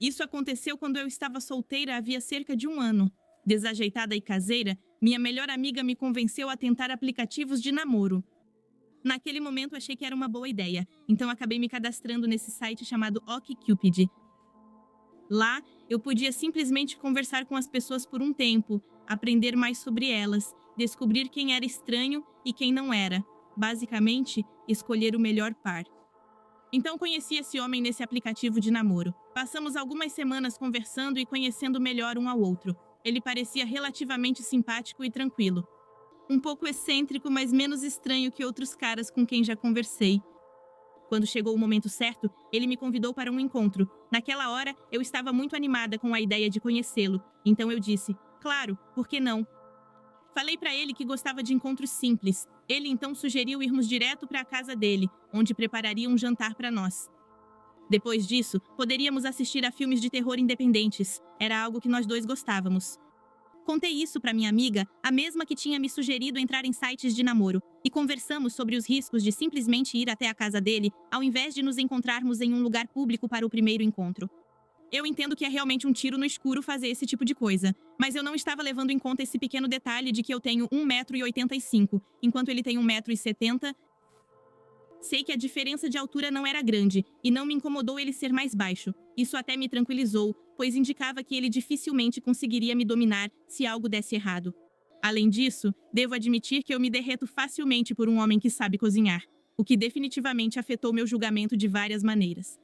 Isso aconteceu quando eu estava solteira havia cerca de um ano. Desajeitada e caseira, minha melhor amiga me convenceu a tentar aplicativos de namoro. Naquele momento achei que era uma boa ideia, então acabei me cadastrando nesse site chamado OkCupid. Lá, eu podia simplesmente conversar com as pessoas por um tempo, aprender mais sobre elas, descobrir quem era estranho e quem não era. Basicamente, escolher o melhor par. Então conheci esse homem nesse aplicativo de namoro. Passamos algumas semanas conversando e conhecendo melhor um ao outro. Ele parecia relativamente simpático e tranquilo. Um pouco excêntrico, mas menos estranho que outros caras com quem já conversei. Quando chegou o momento certo, ele me convidou para um encontro. Naquela hora, eu estava muito animada com a ideia de conhecê-lo. Então eu disse, claro, por que não? Falei para ele que gostava de encontros simples. Ele então sugeriu irmos direto para a casa dele, onde prepararia um jantar para nós. Depois disso, poderíamos assistir a filmes de terror independentes. Era algo que nós dois gostávamos. Contei isso para minha amiga, a mesma que tinha me sugerido entrar em sites de namoro, e conversamos sobre os riscos de simplesmente ir até a casa dele, ao invés de nos encontrarmos em um lugar público para o primeiro encontro. Eu entendo que é realmente um tiro no escuro fazer esse tipo de coisa, mas eu não estava levando em conta esse pequeno detalhe de que eu tenho 1,85 m, enquanto ele tem 1,70 m. Sei que a diferença de altura não era grande, e não me incomodou ele ser mais baixo. Isso até me tranquilizou, pois indicava que ele dificilmente conseguiria me dominar se algo desse errado. Além disso, devo admitir que eu me derreto facilmente por um homem que sabe cozinhar, o que definitivamente afetou meu julgamento de várias maneiras.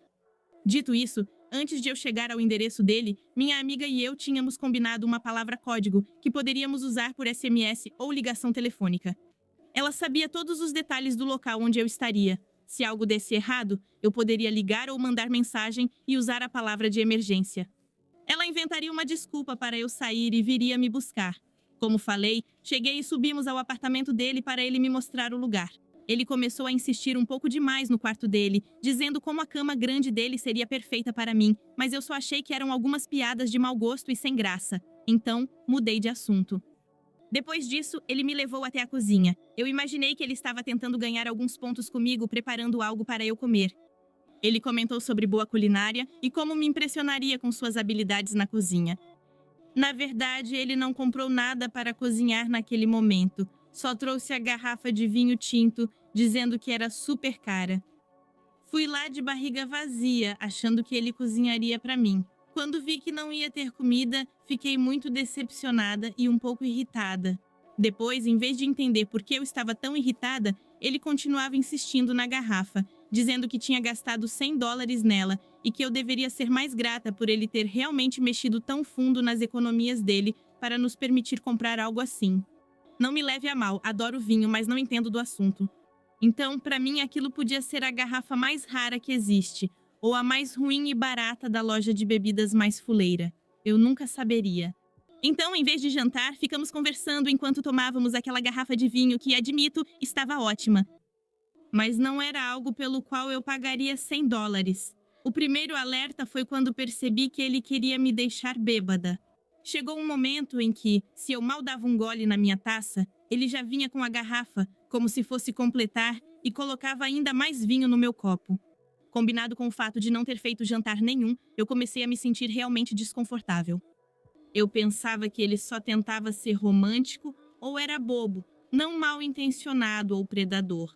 Dito isso, antes de eu chegar ao endereço dele, minha amiga e eu tínhamos combinado uma palavra-código que poderíamos usar por SMS ou ligação telefônica. Ela sabia todos os detalhes do local onde eu estaria. Se algo desse errado, eu poderia ligar ou mandar mensagem e usar a palavra de emergência. Ela inventaria uma desculpa para eu sair e viria me buscar. Como falei, cheguei e subimos ao apartamento dele para ele me mostrar o lugar. Ele começou a insistir um pouco demais no quarto dele, dizendo como a cama grande dele seria perfeita para mim, mas eu só achei que eram algumas piadas de mau gosto e sem graça. Então, mudei de assunto. Depois disso, ele me levou até a cozinha. Eu imaginei que ele estava tentando ganhar alguns pontos comigo preparando algo para eu comer. Ele comentou sobre boa culinária e como me impressionaria com suas habilidades na cozinha. Na verdade, ele não comprou nada para cozinhar naquele momento. Só trouxe a garrafa de vinho tinto, dizendo que era super cara. Fui lá de barriga vazia, achando que ele cozinharia para mim. Quando vi que não ia ter comida, fiquei muito decepcionada e um pouco irritada. Depois, em vez de entender por que eu estava tão irritada, ele continuava insistindo na garrafa, dizendo que tinha gastado $100 nela e que eu deveria ser mais grata por ele ter realmente mexido tão fundo nas economias dele para nos permitir comprar algo assim. Não me leve a mal, adoro vinho, mas não entendo do assunto. Então, para mim, aquilo podia ser a garrafa mais rara que existe, ou a mais ruim e barata da loja de bebidas mais fuleira. Eu nunca saberia. Então, em vez de jantar, ficamos conversando enquanto tomávamos aquela garrafa de vinho que, admito, estava ótima. Mas não era algo pelo qual eu pagaria $100. O primeiro alerta foi quando percebi que ele queria me deixar bêbada. Chegou um momento em que, se eu mal dava um gole na minha taça, ele já vinha com a garrafa, como se fosse completar, e colocava ainda mais vinho no meu copo. Combinado com o fato de não ter feito jantar nenhum, eu comecei a me sentir realmente desconfortável. Eu pensava que ele só tentava ser romântico ou era bobo, não mal intencionado ou predador.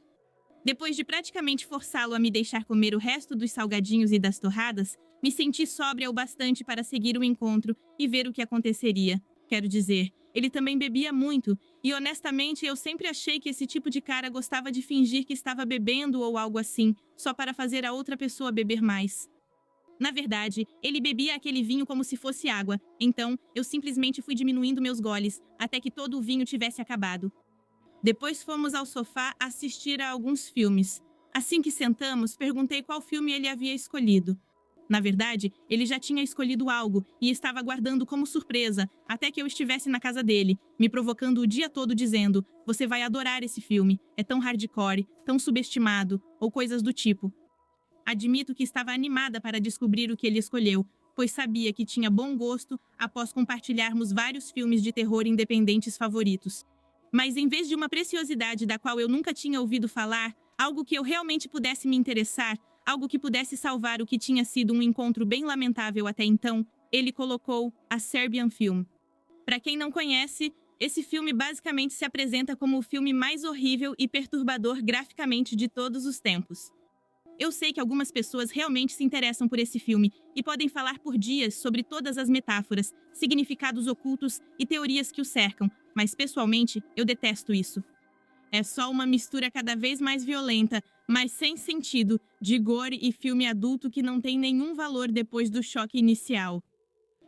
Depois de praticamente forçá-lo a me deixar comer o resto dos salgadinhos e das torradas, me senti sóbria o bastante para seguir o encontro e ver o que aconteceria. Quero dizer, ele também bebia muito, e honestamente eu sempre achei que esse tipo de cara gostava de fingir que estava bebendo ou algo assim, só para fazer a outra pessoa beber mais. Na verdade, ele bebia aquele vinho como se fosse água, então eu simplesmente fui diminuindo meus goles, até que todo o vinho tivesse acabado. Depois fomos ao sofá assistir a alguns filmes. Assim que sentamos, perguntei qual filme ele havia escolhido. Na verdade, ele já tinha escolhido algo e estava aguardando como surpresa até que eu estivesse na casa dele, me provocando o dia todo dizendo: "Você vai adorar esse filme, é tão hardcore, tão subestimado", ou coisas do tipo. Admito que estava animada para descobrir o que ele escolheu, pois sabia que tinha bom gosto após compartilharmos vários filmes de terror independentes favoritos. Mas em vez de uma preciosidade da qual eu nunca tinha ouvido falar, algo que eu realmente pudesse me interessar, algo que pudesse salvar o que tinha sido um encontro bem lamentável até então, ele colocou A Serbian Film. Para quem não conhece, esse filme basicamente se apresenta como o filme mais horrível e perturbador graficamente de todos os tempos. Eu sei que algumas pessoas realmente se interessam por esse filme e podem falar por dias sobre todas as metáforas, significados ocultos e teorias que o cercam, mas pessoalmente eu detesto isso. É só uma mistura cada vez mais violenta, mas sem sentido, de gore e filme adulto que não tem nenhum valor depois do choque inicial.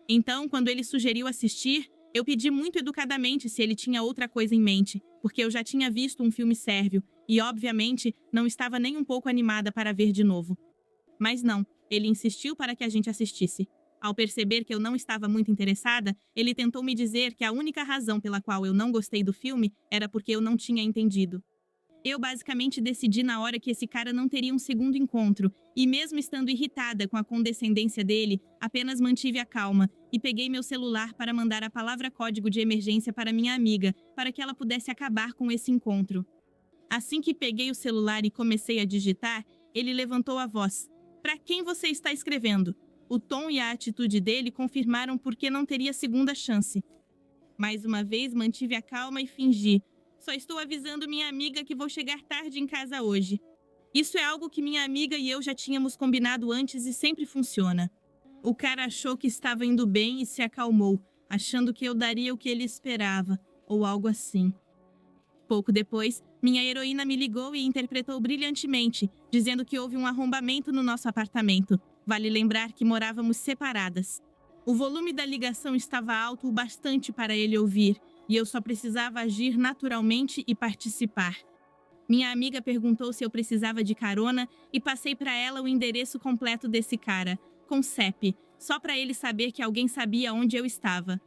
Então, quando ele sugeriu assistir, eu pedi muito educadamente se ele tinha outra coisa em mente, porque eu já tinha visto um filme sérvio e, obviamente, não estava nem um pouco animada para ver de novo. Mas não, ele insistiu para que a gente assistisse. Ao perceber que eu não estava muito interessada, ele tentou me dizer que a única razão pela qual eu não gostei do filme era porque eu não tinha entendido. Eu basicamente decidi na hora que esse cara não teria um segundo encontro, e mesmo estando irritada com a condescendência dele, apenas mantive a calma e peguei meu celular para mandar a palavra código de emergência para minha amiga, para que ela pudesse acabar com esse encontro. Assim que peguei o celular e comecei a digitar, ele levantou a voz. Para quem você está escrevendo? O tom e a atitude dele confirmaram por que não teria segunda chance. Mais uma vez, mantive a calma e fingi. Só estou avisando minha amiga que vou chegar tarde em casa hoje. Isso é algo que minha amiga e eu já tínhamos combinado antes e sempre funciona. O cara achou que estava indo bem e se acalmou, achando que eu daria o que ele esperava, ou algo assim. Pouco depois, minha heroína me ligou e interpretou brilhantemente, dizendo que houve um arrombamento no nosso apartamento. Vale lembrar que morávamos separadas. O volume da ligação estava alto o bastante para ele ouvir, e eu só precisava agir naturalmente e participar. Minha amiga perguntou se eu precisava de carona e passei para ela o endereço completo desse cara, com CEP, só para ele saber que alguém sabia onde eu estava.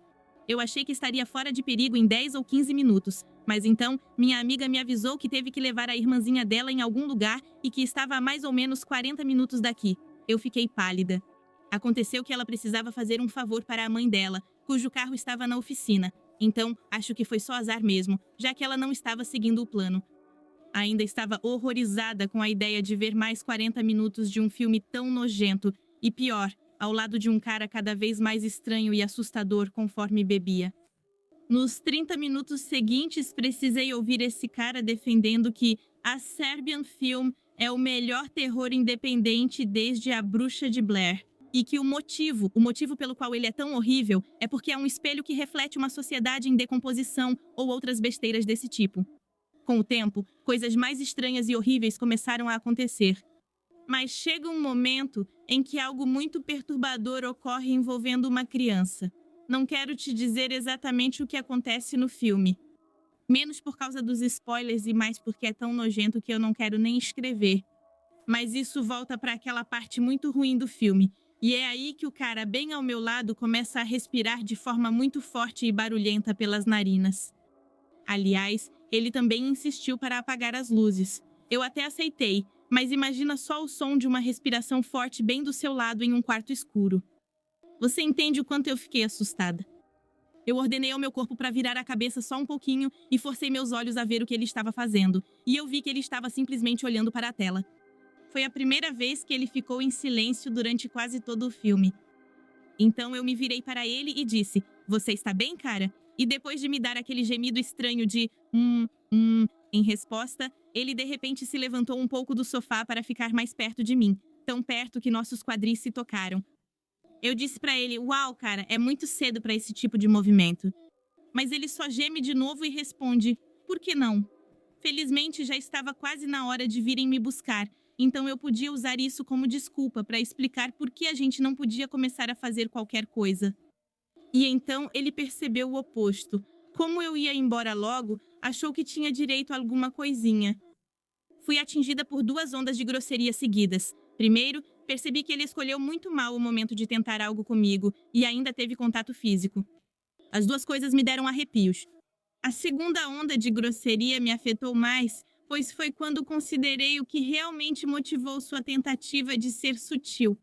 Eu achei que estaria fora de perigo em 10 ou 15 minutos, mas então minha amiga me avisou que teve que levar a irmãzinha dela em algum lugar e que estava a mais ou menos 40 minutos daqui. Eu fiquei pálida. Aconteceu que ela precisava fazer um favor para a mãe dela, cujo carro estava na oficina. Então, acho que foi só azar mesmo, já que ela não estava seguindo o plano. Ainda estava horrorizada com a ideia de ver mais 40 minutos de um filme tão nojento e, pior, ao lado de um cara cada vez mais estranho e assustador conforme bebia. Nos 30 minutos seguintes, precisei ouvir esse cara defendendo que A Serbian Film é o melhor terror independente desde A Bruxa de Blair. E que o motivo pelo qual ele é tão horrível é porque é um espelho que reflete uma sociedade em decomposição ou outras besteiras desse tipo. Com o tempo, coisas mais estranhas e horríveis começaram a acontecer. Mas chega um momento em que algo muito perturbador ocorre envolvendo uma criança. Não quero te dizer exatamente o que acontece no filme. Menos por causa dos spoilers e mais porque é tão nojento que eu não quero nem escrever. Mas isso volta para aquela parte muito ruim do filme. E é aí que o cara bem ao meu lado começa a respirar de forma muito forte e barulhenta pelas narinas. Aliás, ele também insistiu para apagar as luzes. Eu até aceitei, mas imagina só o som de uma respiração forte bem do seu lado em um quarto escuro. Você entende o quanto eu fiquei assustada. Eu ordenei ao meu corpo para virar a cabeça só um pouquinho e forcei meus olhos a ver o que ele estava fazendo. E eu vi que ele estava simplesmente olhando para a tela. Foi a primeira vez que ele ficou em silêncio durante quase todo o filme. Então eu me virei para ele e disse, "Você está bem, cara?" E depois de me dar aquele gemido estranho de em resposta, ele de repente se levantou um pouco do sofá para ficar mais perto de mim, tão perto que nossos quadris se tocaram. Eu disse para ele, "Uau, cara, é muito cedo para esse tipo de movimento." Mas ele só geme de novo e responde, "Por que não?" Felizmente já estava quase na hora de virem me buscar, então eu podia usar isso como desculpa para explicar por que a gente não podia começar a fazer qualquer coisa. E então ele percebeu o oposto. Como eu ia embora logo, achou que tinha direito a alguma coisinha. Fui atingida por 2 ondas de grosseria seguidas. Primeiro, percebi que ele escolheu muito mal o momento de tentar algo comigo e ainda teve contato físico. As 2 coisas me deram arrepios. A segunda onda de grosseria me afetou mais, pois foi quando considerei o que realmente motivou sua tentativa de ser sutil.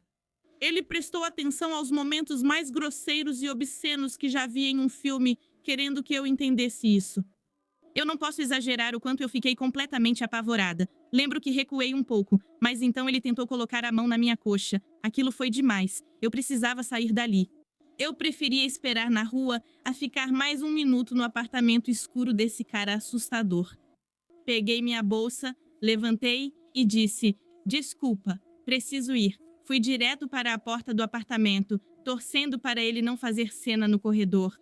Ele prestou atenção aos momentos mais grosseiros e obscenos que já vi em um filme, querendo que eu entendesse isso. Eu não posso exagerar o quanto eu fiquei completamente apavorada. Lembro que recuei um pouco, mas então ele tentou colocar a mão na minha coxa. Aquilo foi demais. Eu precisava sair dali. Eu preferia esperar na rua a ficar mais um minuto no apartamento escuro desse cara assustador. Peguei minha bolsa, levantei e disse: "Desculpa, preciso ir." Fui direto para a porta do apartamento, torcendo para ele não fazer cena no corredor.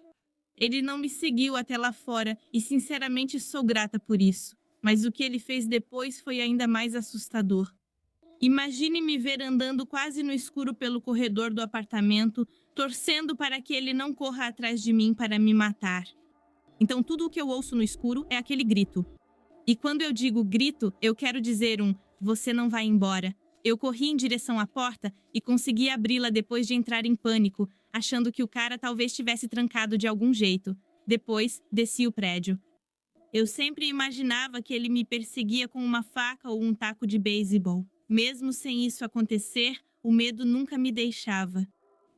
Ele não me seguiu até lá fora e sinceramente sou grata por isso. Mas o que ele fez depois foi ainda mais assustador. Imagine me ver andando quase no escuro pelo corredor do apartamento, torcendo para que ele não corra atrás de mim para me matar. Então tudo o que eu ouço no escuro é aquele grito. E quando eu digo grito, eu quero dizer um "você não vai embora." Eu corri em direção à porta e consegui abri-la depois de entrar em pânico, achando que o cara talvez tivesse trancado de algum jeito. Depois, desci o prédio. Eu sempre imaginava que ele me perseguia com uma faca ou um taco de beisebol. Mesmo sem isso acontecer, o medo nunca me deixava.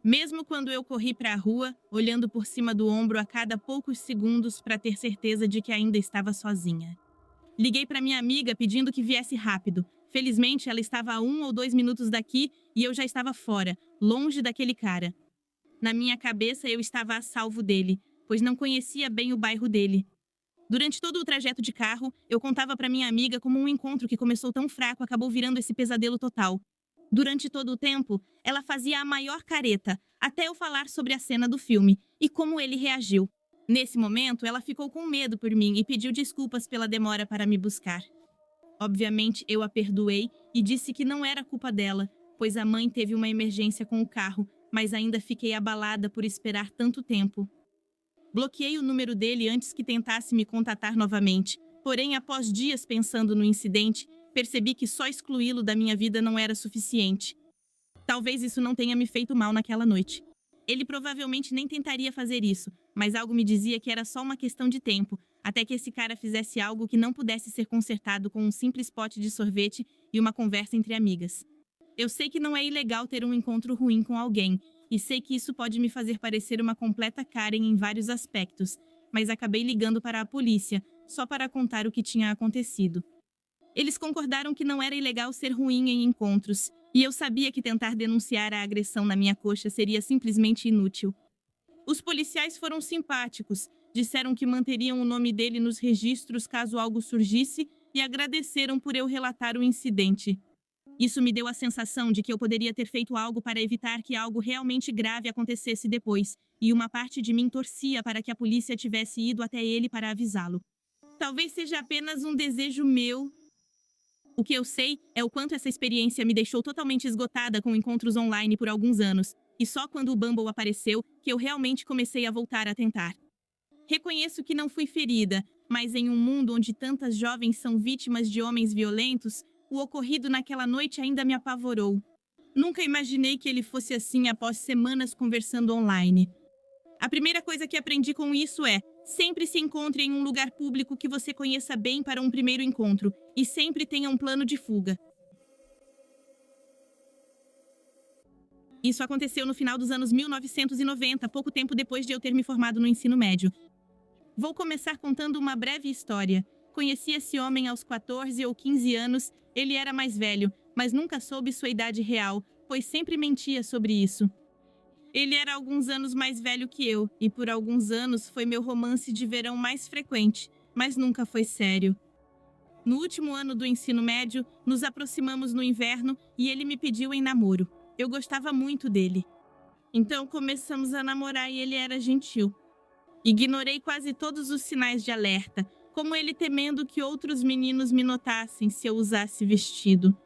Mesmo quando eu corri para a rua, olhando por cima do ombro a cada poucos segundos para ter certeza de que ainda estava sozinha. Liguei para minha amiga pedindo que viesse rápido. Felizmente, ela estava a 1 ou 2 minutos daqui e eu já estava fora, longe daquele cara. Na minha cabeça, eu estava a salvo dele, pois não conhecia bem o bairro dele. Durante todo o trajeto de carro, eu contava para minha amiga como um encontro que começou tão fraco acabou virando esse pesadelo total. Durante todo o tempo, ela fazia a maior careta, até eu falar sobre a cena do filme e como ele reagiu. Nesse momento, ela ficou com medo por mim e pediu desculpas pela demora para me buscar. Obviamente, eu a perdoei e disse que não era culpa dela, pois a mãe teve uma emergência com o carro, mas ainda fiquei abalada por esperar tanto tempo. Bloqueei o número dele antes que tentasse me contatar novamente, porém, após dias pensando no incidente, percebi que só excluí-lo da minha vida não era suficiente. Talvez isso não tenha me feito mal naquela noite. Ele provavelmente nem tentaria fazer isso, mas algo me dizia que era só uma questão de tempo, até que esse cara fizesse algo que não pudesse ser consertado com um simples pote de sorvete e uma conversa entre amigas. Eu sei que não é ilegal ter um encontro ruim com alguém, e sei que isso pode me fazer parecer uma completa Karen em vários aspectos, mas acabei ligando para a polícia, só para contar o que tinha acontecido. Eles concordaram que não era ilegal ser ruim em encontros, e eu sabia que tentar denunciar a agressão na minha coxa seria simplesmente inútil. Os policiais foram simpáticos, disseram que manteriam o nome dele nos registros caso algo surgisse e agradeceram por eu relatar o incidente. Isso me deu a sensação de que eu poderia ter feito algo para evitar que algo realmente grave acontecesse depois, e uma parte de mim torcia para que a polícia tivesse ido até ele para avisá-lo. Talvez seja apenas um desejo meu. O que eu sei é o quanto essa experiência me deixou totalmente esgotada com encontros online por alguns anos, e só quando o Bumble apareceu que eu realmente comecei a voltar a tentar. Reconheço que não fui ferida, mas em um mundo onde tantas jovens são vítimas de homens violentos, o ocorrido naquela noite ainda me apavorou. Nunca imaginei que ele fosse assim após semanas conversando online. A primeira coisa que aprendi com isso é: sempre se encontre em um lugar público que você conheça bem para um primeiro encontro e sempre tenha um plano de fuga. Isso aconteceu no final dos anos 1990, pouco tempo depois de eu ter me formado no ensino médio. Vou começar contando uma breve história. Conheci esse homem aos 14 ou 15 anos, ele era mais velho, mas nunca soube sua idade real, pois sempre mentia sobre isso. Ele era alguns anos mais velho que eu, e por alguns anos foi meu romance de verão mais frequente, mas nunca foi sério. No último ano do ensino médio, nos aproximamos no inverno e ele me pediu em namoro. Eu gostava muito dele. Então começamos a namorar e ele era gentil. Ignorei quase todos os sinais de alerta, como ele temendo que outros meninos me notassem se eu usasse vestido.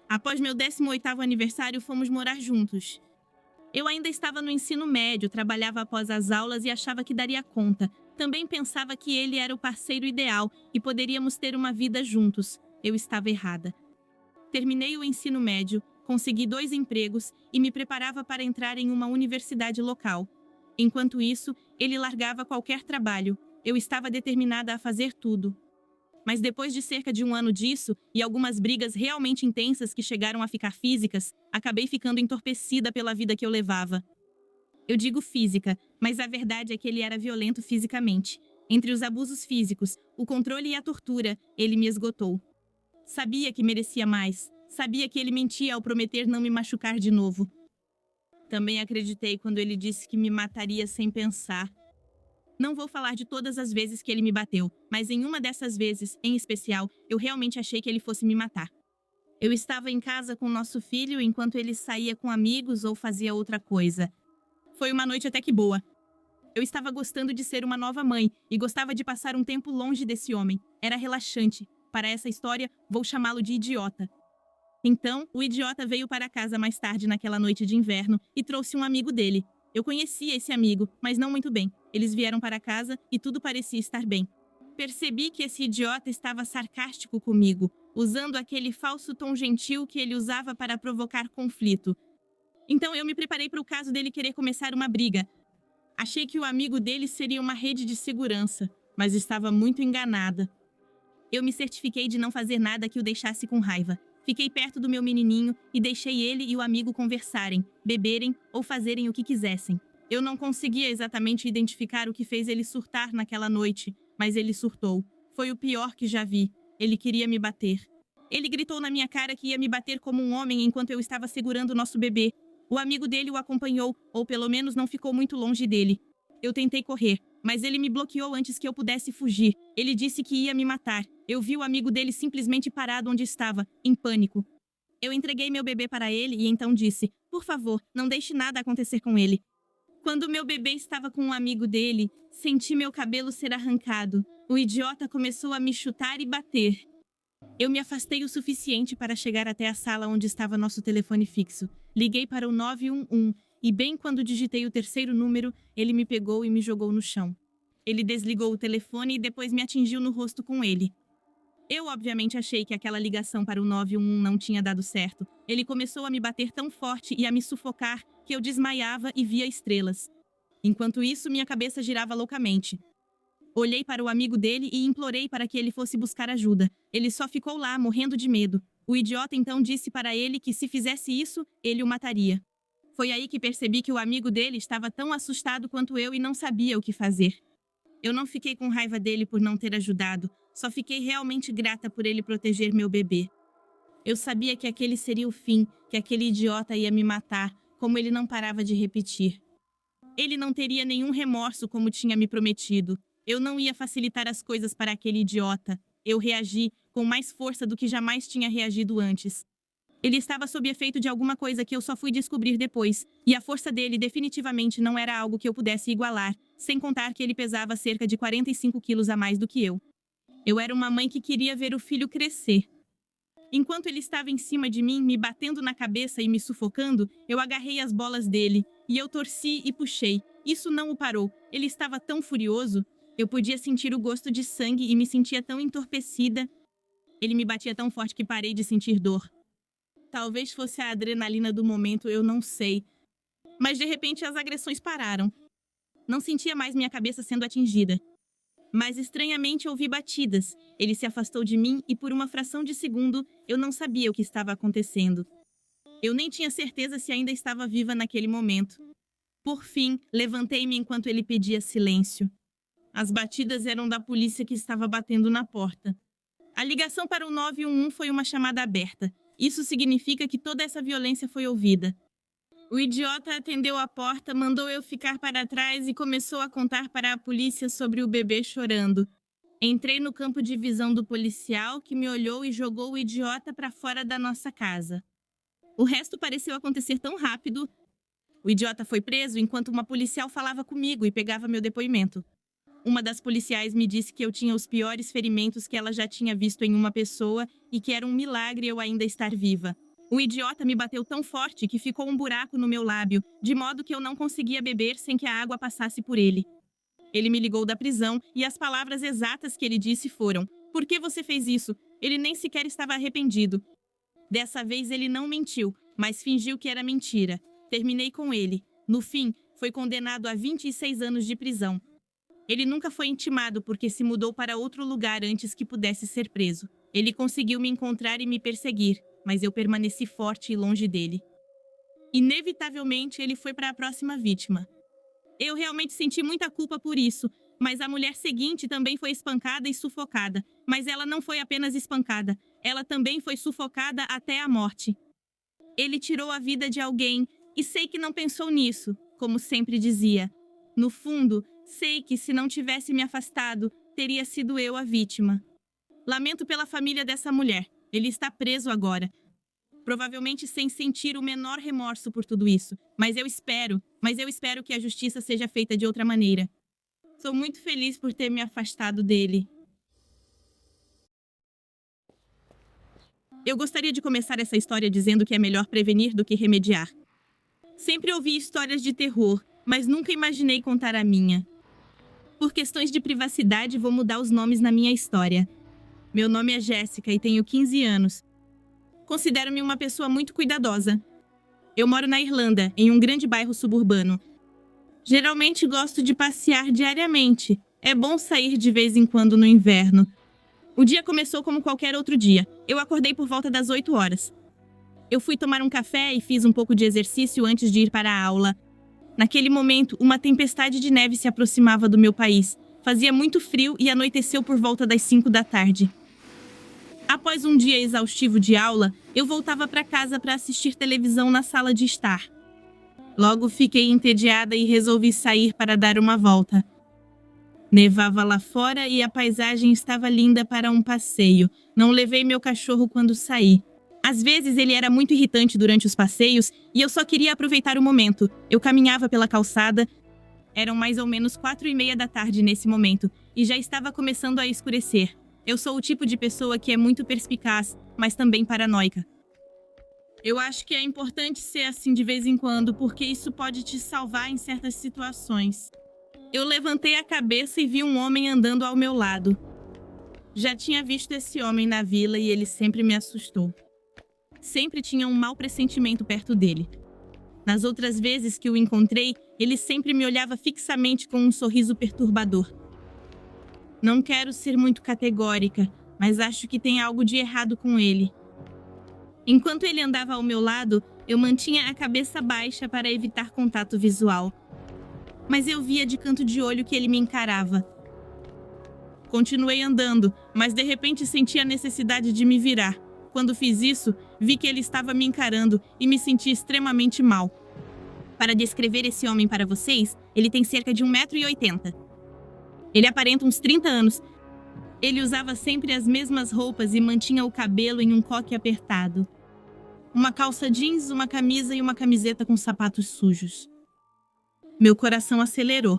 Após meu 18º aniversário, fomos morar juntos. Eu ainda estava no ensino médio, trabalhava após as aulas e achava que daria conta. Também pensava que ele era o parceiro ideal e poderíamos ter uma vida juntos. Eu estava errada. Terminei o ensino médio, consegui 2 empregos e me preparava para entrar em uma universidade local. Enquanto isso, ele largava qualquer trabalho. Eu estava determinada a fazer tudo. Mas depois de cerca de um ano disso, e algumas brigas realmente intensas que chegaram a ficar físicas, acabei ficando entorpecida pela vida que eu levava. Eu digo física, mas a verdade é que ele era violento fisicamente. Entre os abusos físicos, o controle e a tortura, ele me esgotou. Sabia que merecia mais. Sabia que ele mentia ao prometer não me machucar de novo. Também acreditei quando ele disse que me mataria sem pensar. Não vou falar de todas as vezes que ele me bateu, mas em uma dessas vezes, em especial, eu realmente achei que ele fosse me matar. Eu estava em casa com nosso filho enquanto ele saía com amigos ou fazia outra coisa. Foi uma noite até que boa. Eu estava gostando de ser uma nova mãe e gostava de passar um tempo longe desse homem. Era relaxante. Para essa história, vou chamá-lo de idiota. Então, o idiota veio para casa mais tarde naquela noite de inverno e trouxe um amigo dele. Eu conhecia esse amigo, mas não muito bem. Eles vieram para casa e tudo parecia estar bem. Percebi que esse idiota estava sarcástico comigo, usando aquele falso tom gentil que ele usava para provocar conflito. Então eu me preparei para o caso dele querer começar uma briga. Achei que o amigo dele seria uma rede de segurança, mas estava muito enganada. Eu me certifiquei de não fazer nada que o deixasse com raiva. Fiquei perto do meu menininho e deixei ele e o amigo conversarem, beberem ou fazerem o que quisessem. Eu não conseguia exatamente identificar o que fez ele surtar naquela noite, mas ele surtou. Foi o pior que já vi. Ele queria me bater. Ele gritou na minha cara que ia me bater como um homem enquanto eu estava segurando nosso bebê. O amigo dele o acompanhou, ou pelo menos não ficou muito longe dele. Eu tentei correr, mas ele me bloqueou antes que eu pudesse fugir. Ele disse que ia me matar. Eu vi o amigo dele simplesmente parado onde estava, em pânico. Eu entreguei meu bebê para ele e então disse: "Por favor, não deixe nada acontecer com ele." Quando meu bebê estava com um amigo dele, senti meu cabelo ser arrancado. O idiota começou a me chutar e bater. Eu me afastei o suficiente para chegar até a sala onde estava nosso telefone fixo. Liguei para o 911 e bem quando digitei o terceiro número, ele me pegou e me jogou no chão. Ele desligou o telefone e depois me atingiu no rosto com ele. Eu obviamente achei que aquela ligação para o 911 não tinha dado certo. Ele começou a me bater tão forte e a me sufocar que eu desmaiava e via estrelas. Enquanto isso, minha cabeça girava loucamente. Olhei para o amigo dele e implorei para que ele fosse buscar ajuda. Ele só ficou lá, morrendo de medo. O idiota então disse para ele que se fizesse isso, ele o mataria. Foi aí que percebi que o amigo dele estava tão assustado quanto eu e não sabia o que fazer. Eu não fiquei com raiva dele por não ter ajudado, só fiquei realmente grata por ele proteger meu bebê. Eu sabia que aquele seria o fim, que aquele idiota ia me matar, como ele não parava de repetir. Ele não teria nenhum remorso como tinha me prometido. Eu não ia facilitar as coisas para aquele idiota. Eu reagi com mais força do que jamais tinha reagido antes. Ele estava sob efeito de alguma coisa que eu só fui descobrir depois, e a força dele definitivamente não era algo que eu pudesse igualar, sem contar que ele pesava cerca de 45 quilos a mais do que eu. Eu era uma mãe que queria ver o filho crescer. Enquanto ele estava em cima de mim, me batendo na cabeça e me sufocando, eu agarrei as bolas dele, e eu torci e puxei. Isso não o parou. Ele estava tão furioso. Eu podia sentir o gosto de sangue e me sentia tão entorpecida. Ele me batia tão forte que parei de sentir dor. Talvez fosse a adrenalina do momento, eu não sei. Mas de repente as agressões pararam. Não sentia mais minha cabeça sendo atingida. Mas estranhamente ouvi batidas. Ele se afastou de mim e por uma fração de segundo eu não sabia o que estava acontecendo. Eu nem tinha certeza se ainda estava viva naquele momento. Por fim, levantei-me enquanto ele pedia silêncio. As batidas eram da polícia que estava batendo na porta. A ligação para o 911 foi uma chamada aberta. Isso significa que toda essa violência foi ouvida. O idiota atendeu a porta, mandou eu ficar para trás e começou a contar para a polícia sobre o bebê chorando. Entrei no campo de visão do policial, que me olhou e jogou o idiota para fora da nossa casa. O resto pareceu acontecer tão rápido. O idiota foi preso enquanto uma policial falava comigo e pegava meu depoimento. Uma das policiais me disse que eu tinha os piores ferimentos que ela já tinha visto em uma pessoa e que era um milagre eu ainda estar viva. O idiota me bateu tão forte que ficou um buraco no meu lábio, de modo que eu não conseguia beber sem que a água passasse por ele. Ele me ligou da prisão e as palavras exatas que ele disse foram: "Por que você fez isso?" Ele nem sequer estava arrependido. Dessa vez ele não mentiu, mas fingiu que era mentira. Terminei com ele. No fim, foi condenado a 26 anos de prisão. Ele nunca foi intimado porque se mudou para outro lugar antes que pudesse ser preso. Ele conseguiu me encontrar e me perseguir, mas eu permaneci forte e longe dele. Inevitavelmente, ele foi para a próxima vítima. Eu realmente senti muita culpa por isso, Mas a mulher seguinte também foi espancada e sufocada. Mas ela não foi apenas espancada, ela também foi sufocada até a morte. Ele tirou a vida de alguém e sei que não pensou nisso, como sempre dizia. No fundo, sei que se não tivesse me afastado, teria sido eu a vítima. Lamento pela família dessa mulher. Ele está preso agora. Provavelmente sem sentir o menor remorso por tudo isso. Mas eu espero que a justiça seja feita de outra maneira. Sou muito feliz por ter me afastado dele. Eu gostaria de começar essa história dizendo que é melhor prevenir do que remediar. Sempre ouvi histórias de terror, mas nunca imaginei contar a minha. Por questões de privacidade, vou mudar os nomes na minha história. Meu nome é Jéssica e tenho 15 anos. Considero-me uma pessoa muito cuidadosa. Eu moro na Irlanda, em um grande bairro suburbano. Geralmente gosto de passear diariamente. É bom sair de vez em quando no inverno. O dia começou como qualquer outro dia. Eu acordei por volta das 8 horas. Eu fui tomar um café e fiz um pouco de exercício antes de ir para a aula. Naquele momento, uma tempestade de neve se aproximava do meu país. Fazia muito frio e anoiteceu por volta das 5 da tarde. Após um dia exaustivo de aula, eu voltava para casa para assistir televisão na sala de estar. Logo fiquei entediada e resolvi sair para dar uma volta. Nevava lá fora e a paisagem estava linda para um passeio. Não levei meu cachorro quando saí. Às vezes ele era muito irritante durante os passeios e eu só queria aproveitar o momento. Eu caminhava pela calçada. Eram mais ou menos 4:30 da tarde nesse momento e já estava começando a escurecer. Eu sou o tipo de pessoa que é muito perspicaz, mas também paranoica. Eu acho que é importante ser assim de vez em quando, porque isso pode te salvar em certas situações. Eu levantei a cabeça e vi um homem andando ao meu lado. Já tinha visto esse homem na vila e ele sempre me assustou. Sempre tinha um mau pressentimento perto dele. Nas outras vezes que o encontrei, ele sempre me olhava fixamente com um sorriso perturbador. Não quero ser muito categórica, mas acho que tem algo de errado com ele. Enquanto ele andava ao meu lado, eu mantinha a cabeça baixa para evitar contato visual. Mas eu via de canto de olho que ele me encarava. Continuei andando, mas de repente senti a necessidade de me virar. Quando fiz isso, vi que ele estava me encarando e me senti extremamente mal. Para descrever esse homem para vocês, ele tem cerca de 1,80 m. Ele aparenta uns 30 anos. Ele usava sempre as mesmas roupas e mantinha o cabelo em um coque apertado. Uma calça jeans, uma camisa e uma camiseta com sapatos sujos. Meu coração acelerou.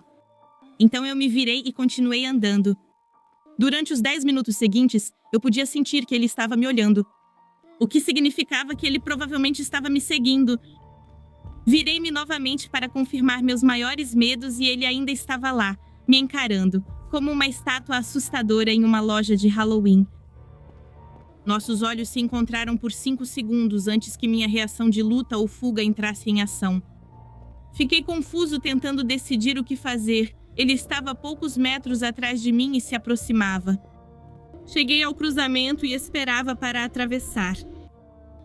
Então eu me virei e continuei andando. Durante os 10 minutos seguintes, eu podia sentir que ele estava me olhando. O que significava que ele provavelmente estava me seguindo. Virei-me novamente para confirmar meus maiores medos e ele ainda estava lá, me encarando, como uma estátua assustadora em uma loja de Halloween. Nossos olhos se encontraram por 5 segundos antes que minha reação de luta ou fuga entrasse em ação. Fiquei confuso tentando decidir o que fazer. Ele estava a poucos metros atrás de mim e se aproximava. Cheguei ao cruzamento e esperava para atravessar.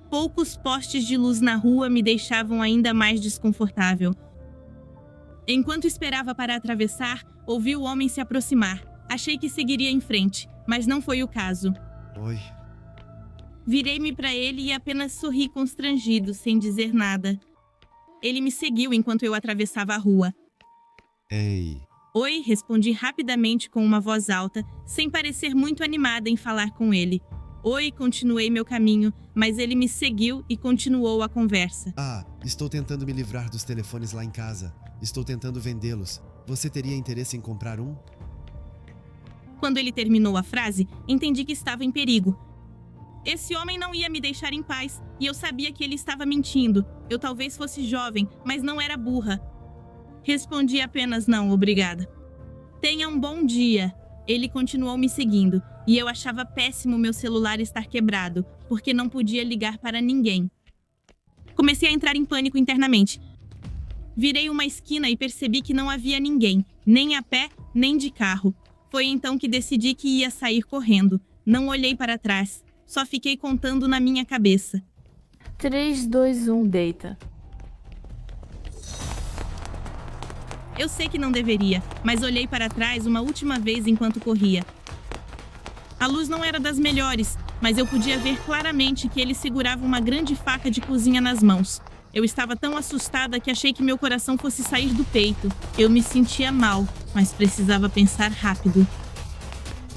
Poucos postes de luz na rua me deixavam ainda mais desconfortável. Enquanto esperava para atravessar, ouvi o homem se aproximar. Achei que seguiria em frente, mas não foi o caso. Oi. Virei-me para ele e apenas sorri constrangido, sem dizer nada. Ele me seguiu enquanto eu atravessava a rua. Ei. Oi, respondi rapidamente com uma voz alta, sem parecer muito animada em falar com ele. Oi, continuei meu caminho, mas ele me seguiu e continuou a conversa. Estou tentando me livrar dos telefones lá em casa. Estou tentando vendê-los. Você teria interesse em comprar um? Quando ele terminou a frase, entendi que estava em perigo. Esse homem não ia me deixar em paz, e eu sabia que ele estava mentindo. Eu talvez fosse jovem, mas não era burra. Respondi apenas não, obrigada. Tenha um bom dia. Ele continuou me seguindo, e eu achava péssimo meu celular estar quebrado, porque não podia ligar para ninguém. Comecei a entrar em pânico internamente. Virei uma esquina e percebi que não havia ninguém, nem a pé, nem de carro. Foi então que decidi que ia sair correndo. Não olhei para trás, só fiquei contando na minha cabeça. 3, 2, 1, deita. Eu sei que não deveria, mas olhei para trás uma última vez enquanto corria. A luz não era das melhores, mas eu podia ver claramente que ele segurava uma grande faca de cozinha nas mãos. Eu estava tão assustada que achei que meu coração fosse sair do peito. Eu me sentia mal, mas precisava pensar rápido.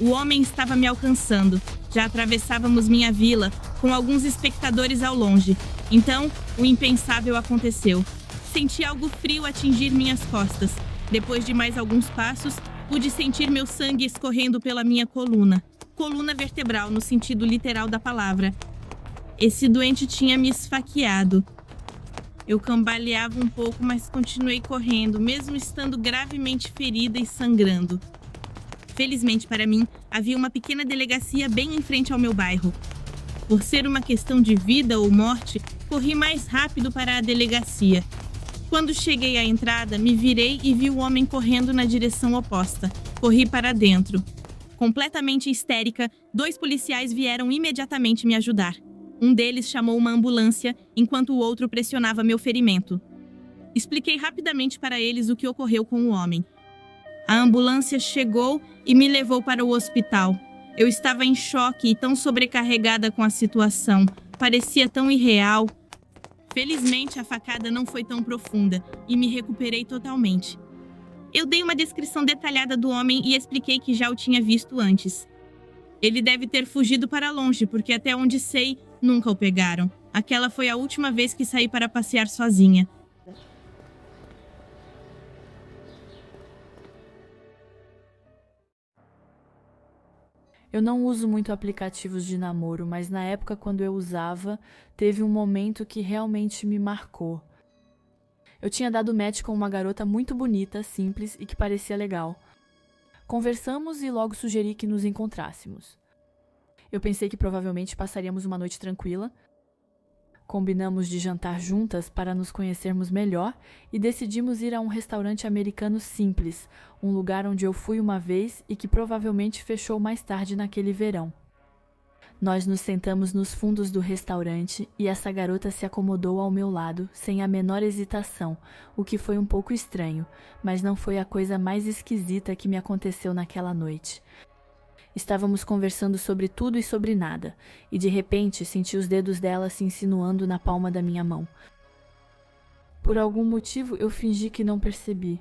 O homem estava me alcançando. Já atravessávamos minha vila, com alguns espectadores ao longe. Então, o impensável aconteceu. Senti algo frio atingir minhas costas. Depois de mais alguns passos, pude sentir meu sangue escorrendo pela minha coluna. Coluna vertebral, no sentido literal da palavra. Esse doente tinha me esfaqueado. Eu cambaleava um pouco, mas continuei correndo, mesmo estando gravemente ferida e sangrando. Felizmente para mim, havia uma pequena delegacia bem em frente ao meu bairro. Por ser uma questão de vida ou morte, corri mais rápido para a delegacia. Quando cheguei à entrada, me virei e vi o homem correndo na direção oposta. Corri para dentro. Completamente histérica, 2 policiais vieram imediatamente me ajudar. Um deles chamou uma ambulância, enquanto o outro pressionava meu ferimento. Expliquei rapidamente para eles o que ocorreu com o homem. A ambulância chegou e me levou para o hospital. Eu estava em choque e tão sobrecarregada com a situação. Parecia tão irreal. Felizmente, a facada não foi tão profunda e me recuperei totalmente. Eu dei uma descrição detalhada do homem e expliquei que já o tinha visto antes. Ele deve ter fugido para longe, porque até onde sei, nunca o pegaram. Aquela foi a última vez que saí para passear sozinha. Eu não uso muito aplicativos de namoro, mas na época quando eu usava, teve um momento que realmente me marcou. Eu tinha dado match com uma garota muito bonita, simples e que parecia legal. Conversamos e logo sugeri que nos encontrássemos. Eu pensei que provavelmente passaríamos uma noite tranquila. Combinamos de jantar juntas para nos conhecermos melhor e decidimos ir a um restaurante americano simples, um lugar onde eu fui uma vez e que provavelmente fechou mais tarde naquele verão. Nós nos sentamos nos fundos do restaurante e essa garota se acomodou ao meu lado sem a menor hesitação, o que foi um pouco estranho, mas não foi a coisa mais esquisita que me aconteceu naquela noite. Estávamos conversando sobre tudo e sobre nada, e de repente senti os dedos dela se insinuando na palma da minha mão. Por algum motivo eu fingi que não percebi.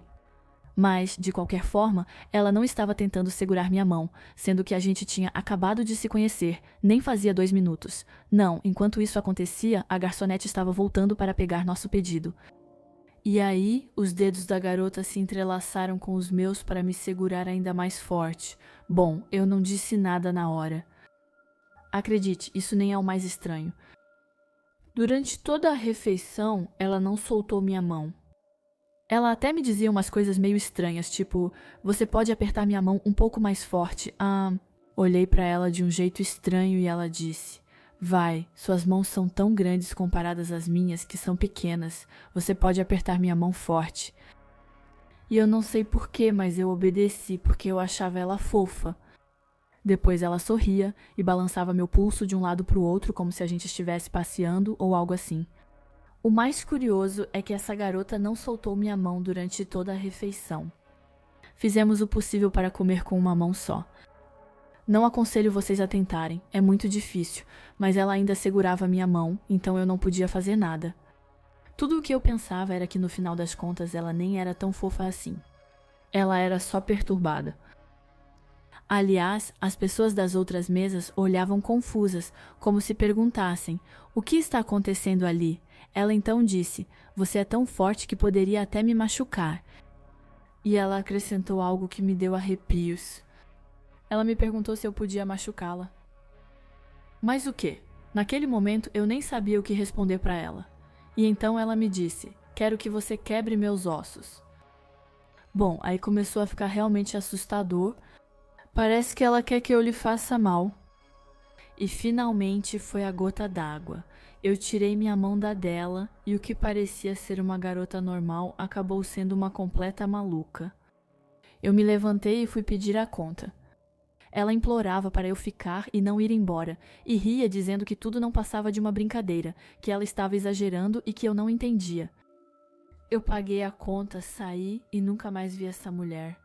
Mas, de qualquer forma, ela não estava tentando segurar minha mão, sendo que a gente tinha acabado de se conhecer, nem fazia 2 minutos. Não, enquanto isso acontecia, a garçonete estava voltando para pegar nosso pedido. E aí, os dedos da garota se entrelaçaram com os meus para me segurar ainda mais forte. Bom, eu não disse nada na hora. Acredite, isso nem é o mais estranho. Durante toda a refeição, ela não soltou minha mão. Ela até me dizia umas coisas meio estranhas, tipo, você pode apertar minha mão um pouco mais forte. Olhei para ela de um jeito estranho e ela disse, vai, suas mãos são tão grandes comparadas às minhas que são pequenas. Você pode apertar minha mão forte. E eu não sei porquê, mas eu obedeci porque eu achava ela fofa. Depois ela sorria e balançava meu pulso de um lado para o outro como se a gente estivesse passeando ou algo assim. O mais curioso é que essa garota não soltou minha mão durante toda a refeição. Fizemos o possível para comer com uma mão só. Não aconselho vocês a tentarem, é muito difícil, mas ela ainda segurava minha mão, então eu não podia fazer nada. Tudo o que eu pensava era que no final das contas ela nem era tão fofa assim. Ela era só perturbada. Aliás, as pessoas das outras mesas olhavam confusas, como se perguntassem, o que está acontecendo ali? Ela então disse, você é tão forte que poderia até me machucar. E ela acrescentou algo que me deu arrepios. Ela me perguntou se eu podia machucá-la. Mas o quê? Naquele momento eu nem sabia o que responder para ela. E então ela me disse, quero que você quebre meus ossos. Bom, aí começou a ficar realmente assustador. Parece que ela quer que eu lhe faça mal. E finalmente foi a gota d'água. Eu tirei minha mão da dela e o que parecia ser uma garota normal acabou sendo uma completa maluca. Eu me levantei e fui pedir a conta. Ela implorava para eu ficar e não ir embora, e ria dizendo que tudo não passava de uma brincadeira, que ela estava exagerando e que eu não entendia. Eu paguei a conta, saí e nunca mais vi essa mulher.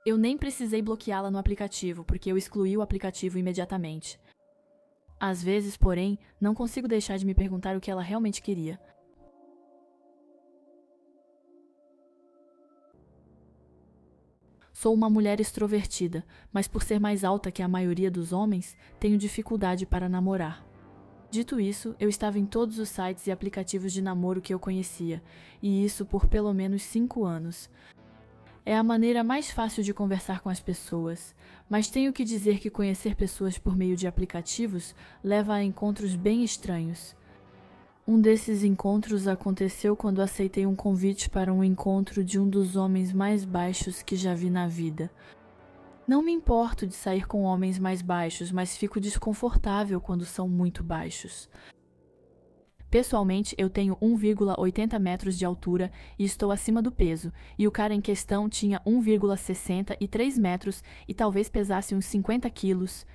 Eu nem precisei bloqueá-la no aplicativo, porque eu excluí o aplicativo imediatamente. Às vezes, porém, não consigo deixar de me perguntar o que ela realmente queria. Sou uma mulher extrovertida, mas por ser mais alta que a maioria dos homens, tenho dificuldade para namorar. Dito isso, eu estava em todos os sites e aplicativos de namoro que eu conhecia, e isso por pelo menos 5 anos. É a maneira mais fácil de conversar com as pessoas, mas tenho que dizer que conhecer pessoas por meio de aplicativos leva a encontros bem estranhos. Um desses encontros aconteceu quando aceitei um convite para um encontro de um dos homens mais baixos que já vi na vida. Não me importo de sair com homens mais baixos, mas fico desconfortável quando são muito baixos. Pessoalmente, eu tenho 1,80 metros de altura e estou acima do peso, e o cara em questão tinha 1,60 e 3 metros e talvez pesasse uns 50 quilos.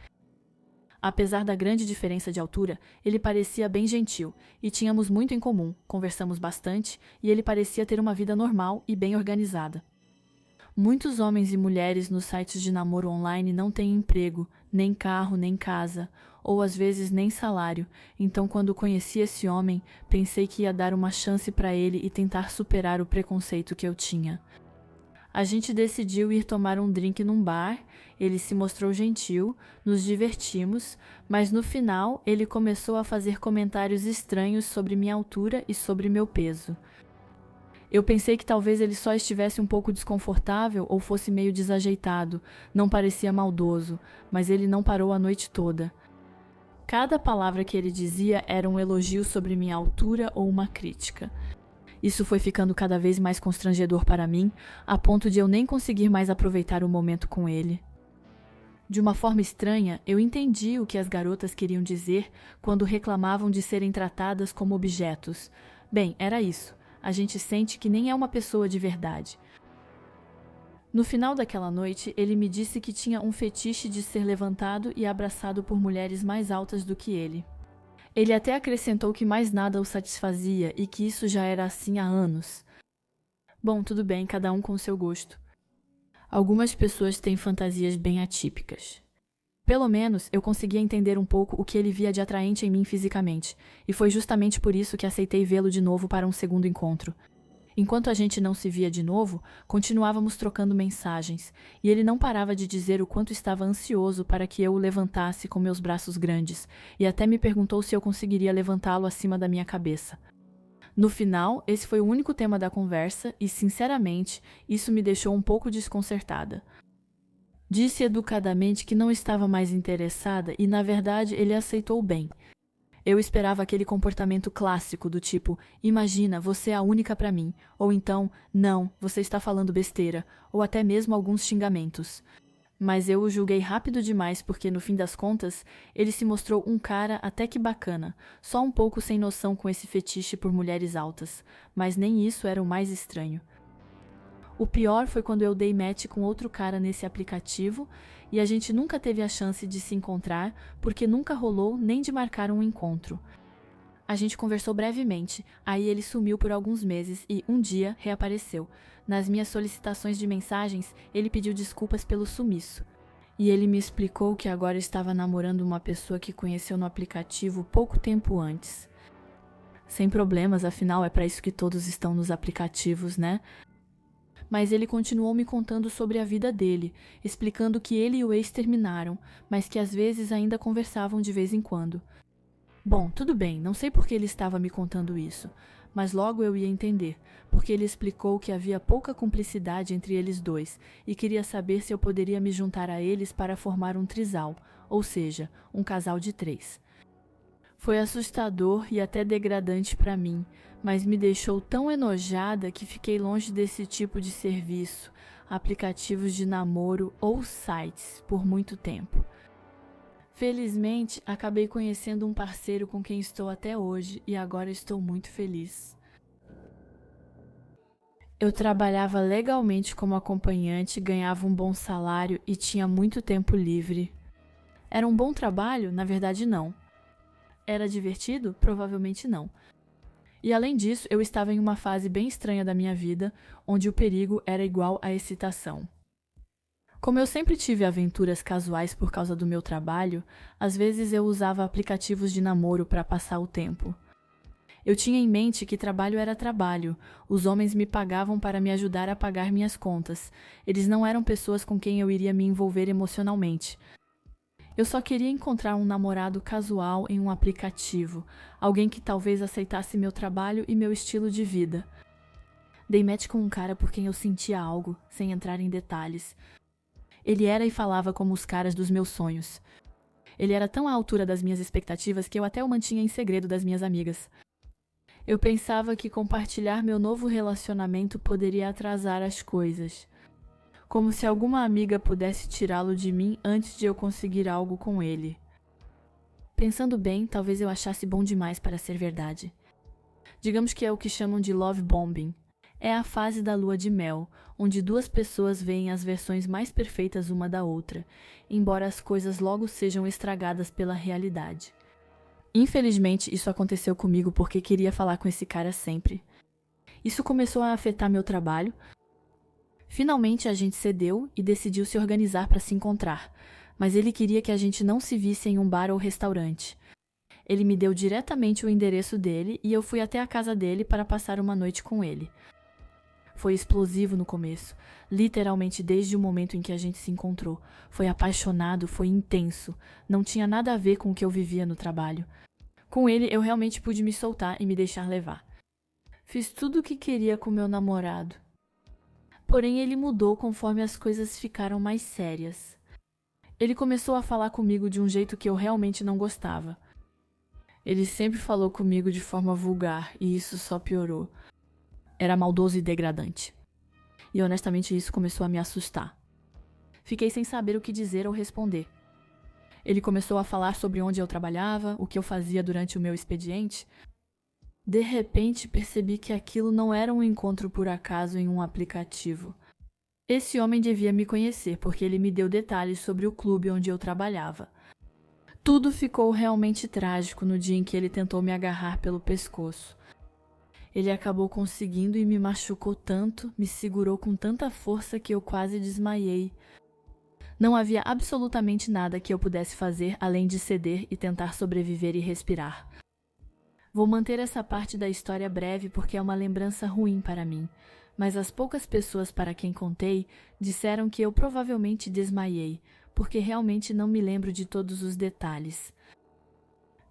Apesar da grande diferença de altura, ele parecia bem gentil, e tínhamos muito em comum, conversamos bastante, e ele parecia ter uma vida normal e bem organizada. Muitos homens e mulheres nos sites de namoro online não têm emprego, nem carro, nem casa, ou às vezes nem salário, então quando conheci esse homem, pensei que ia dar uma chance para ele e tentar superar o preconceito que eu tinha. A gente decidiu ir tomar um drink num bar, ele se mostrou gentil, nos divertimos, mas no final ele começou a fazer comentários estranhos sobre minha altura e sobre meu peso. Eu pensei que talvez ele só estivesse um pouco desconfortável ou fosse meio desajeitado, não parecia maldoso, mas ele não parou a noite toda. Cada palavra que ele dizia era um elogio sobre minha altura ou uma crítica. Isso foi ficando cada vez mais constrangedor para mim, a ponto de eu nem conseguir mais aproveitar o momento com ele. De uma forma estranha, eu entendi o que as garotas queriam dizer quando reclamavam de serem tratadas como objetos. Bem, era isso. A gente sente que nem é uma pessoa de verdade. No final daquela noite, ele me disse que tinha um fetiche de ser levantado e abraçado por mulheres mais altas do que ele. Ele até acrescentou que mais nada o satisfazia e que isso já era assim há anos. Bom, tudo bem, cada um com o seu gosto. Algumas pessoas têm fantasias bem atípicas. Pelo menos, eu conseguia entender um pouco o que ele via de atraente em mim fisicamente, e foi justamente por isso que aceitei vê-lo de novo para um segundo encontro. Enquanto a gente não se via de novo, continuávamos trocando mensagens, e ele não parava de dizer o quanto estava ansioso para que eu o levantasse com meus braços grandes, e até me perguntou se eu conseguiria levantá-lo acima da minha cabeça. No final, esse foi o único tema da conversa, e, sinceramente, isso me deixou um pouco desconcertada. Disse educadamente que não estava mais interessada e, na verdade, ele aceitou bem. Eu esperava aquele comportamento clássico do tipo, imagina, você é a única para mim, ou então, não, você está falando besteira, ou até mesmo alguns xingamentos. Mas eu o julguei rápido demais porque, no fim das contas, ele se mostrou um cara até que bacana, só um pouco sem noção com esse fetiche por mulheres altas, mas nem isso era o mais estranho. O pior foi quando eu dei match com outro cara nesse aplicativo e a gente nunca teve a chance de se encontrar porque nunca rolou nem de marcar um encontro. A gente conversou brevemente, aí ele sumiu por alguns meses e, um dia, reapareceu. Nas minhas solicitações de mensagens, ele pediu desculpas pelo sumiço. E ele me explicou que agora estava namorando uma pessoa que conheceu no aplicativo pouco tempo antes. Sem problemas, afinal é para isso que todos estão nos aplicativos, né? Mas ele continuou me contando sobre a vida dele, explicando que ele e o ex terminaram, mas que às vezes ainda conversavam de vez em quando. Bom, tudo bem, não sei por que ele estava me contando isso, mas logo eu ia entender, porque ele explicou que havia pouca cumplicidade entre eles dois e queria saber se eu poderia me juntar a eles para formar um trisal, ou seja, um casal de 3. Foi assustador e até degradante para mim, mas me deixou tão enojada que fiquei longe desse tipo de serviço, aplicativos de namoro ou sites, por muito tempo. Felizmente, acabei conhecendo um parceiro com quem estou até hoje e agora estou muito feliz. Eu trabalhava legalmente como acompanhante, ganhava um bom salário e tinha muito tempo livre. Era um bom trabalho? Na verdade, não. Era divertido? Provavelmente não. E além disso, eu estava em uma fase bem estranha da minha vida, onde o perigo era igual à excitação. Como eu sempre tive aventuras casuais por causa do meu trabalho, às vezes eu usava aplicativos de namoro para passar o tempo. Eu tinha em mente que trabalho era trabalho, os homens me pagavam para me ajudar a pagar minhas contas, eles não eram pessoas com quem eu iria me envolver emocionalmente. Eu só queria encontrar um namorado casual em um aplicativo, alguém que talvez aceitasse meu trabalho e meu estilo de vida. Dei match com um cara por quem eu sentia algo, sem entrar em detalhes. Ele era e falava como os caras dos meus sonhos. Ele era tão à altura das minhas expectativas que eu até o mantinha em segredo das minhas amigas. Eu pensava que compartilhar meu novo relacionamento poderia atrasar as coisas. Como se alguma amiga pudesse tirá-lo de mim antes de eu conseguir algo com ele. Pensando bem, talvez eu achasse bom demais para ser verdade. Digamos que é o que chamam de love bombing. É a fase da lua de mel, onde duas pessoas veem as versões mais perfeitas uma da outra, embora as coisas logo sejam estragadas pela realidade. Infelizmente, isso aconteceu comigo porque queria falar com esse cara sempre. Isso começou a afetar meu trabalho. Finalmente a gente cedeu e decidiu se organizar para se encontrar, mas ele queria que a gente não se visse em um bar ou restaurante. Ele me deu diretamente o endereço dele e eu fui até a casa dele para passar uma noite com ele. Foi explosivo no começo, literalmente desde o momento em que a gente se encontrou. Foi apaixonado, foi intenso, não tinha nada a ver com o que eu vivia no trabalho. Com ele eu realmente pude me soltar e me deixar levar. Fiz tudo o que queria com meu namorado. Porém ele mudou conforme as coisas ficaram mais sérias. Ele começou a falar comigo de um jeito que eu realmente não gostava. Ele sempre falou comigo de forma vulgar e isso só piorou. Era maldoso e degradante. E honestamente isso começou a me assustar. Fiquei sem saber o que dizer ou responder. Ele começou a falar sobre onde eu trabalhava, o que eu fazia durante o meu expediente. De repente percebi que aquilo não era um encontro por acaso em um aplicativo. Esse homem devia me conhecer porque ele me deu detalhes sobre o clube onde eu trabalhava. Tudo ficou realmente trágico no dia em que ele tentou me agarrar pelo pescoço. Ele acabou conseguindo e me machucou tanto, me segurou com tanta força que eu quase desmaiei. Não havia absolutamente nada que eu pudesse fazer além de ceder e tentar sobreviver e respirar. Vou manter essa parte da história breve porque é uma lembrança ruim para mim, mas as poucas pessoas para quem contei disseram que eu provavelmente desmaiei, porque realmente não me lembro de todos os detalhes.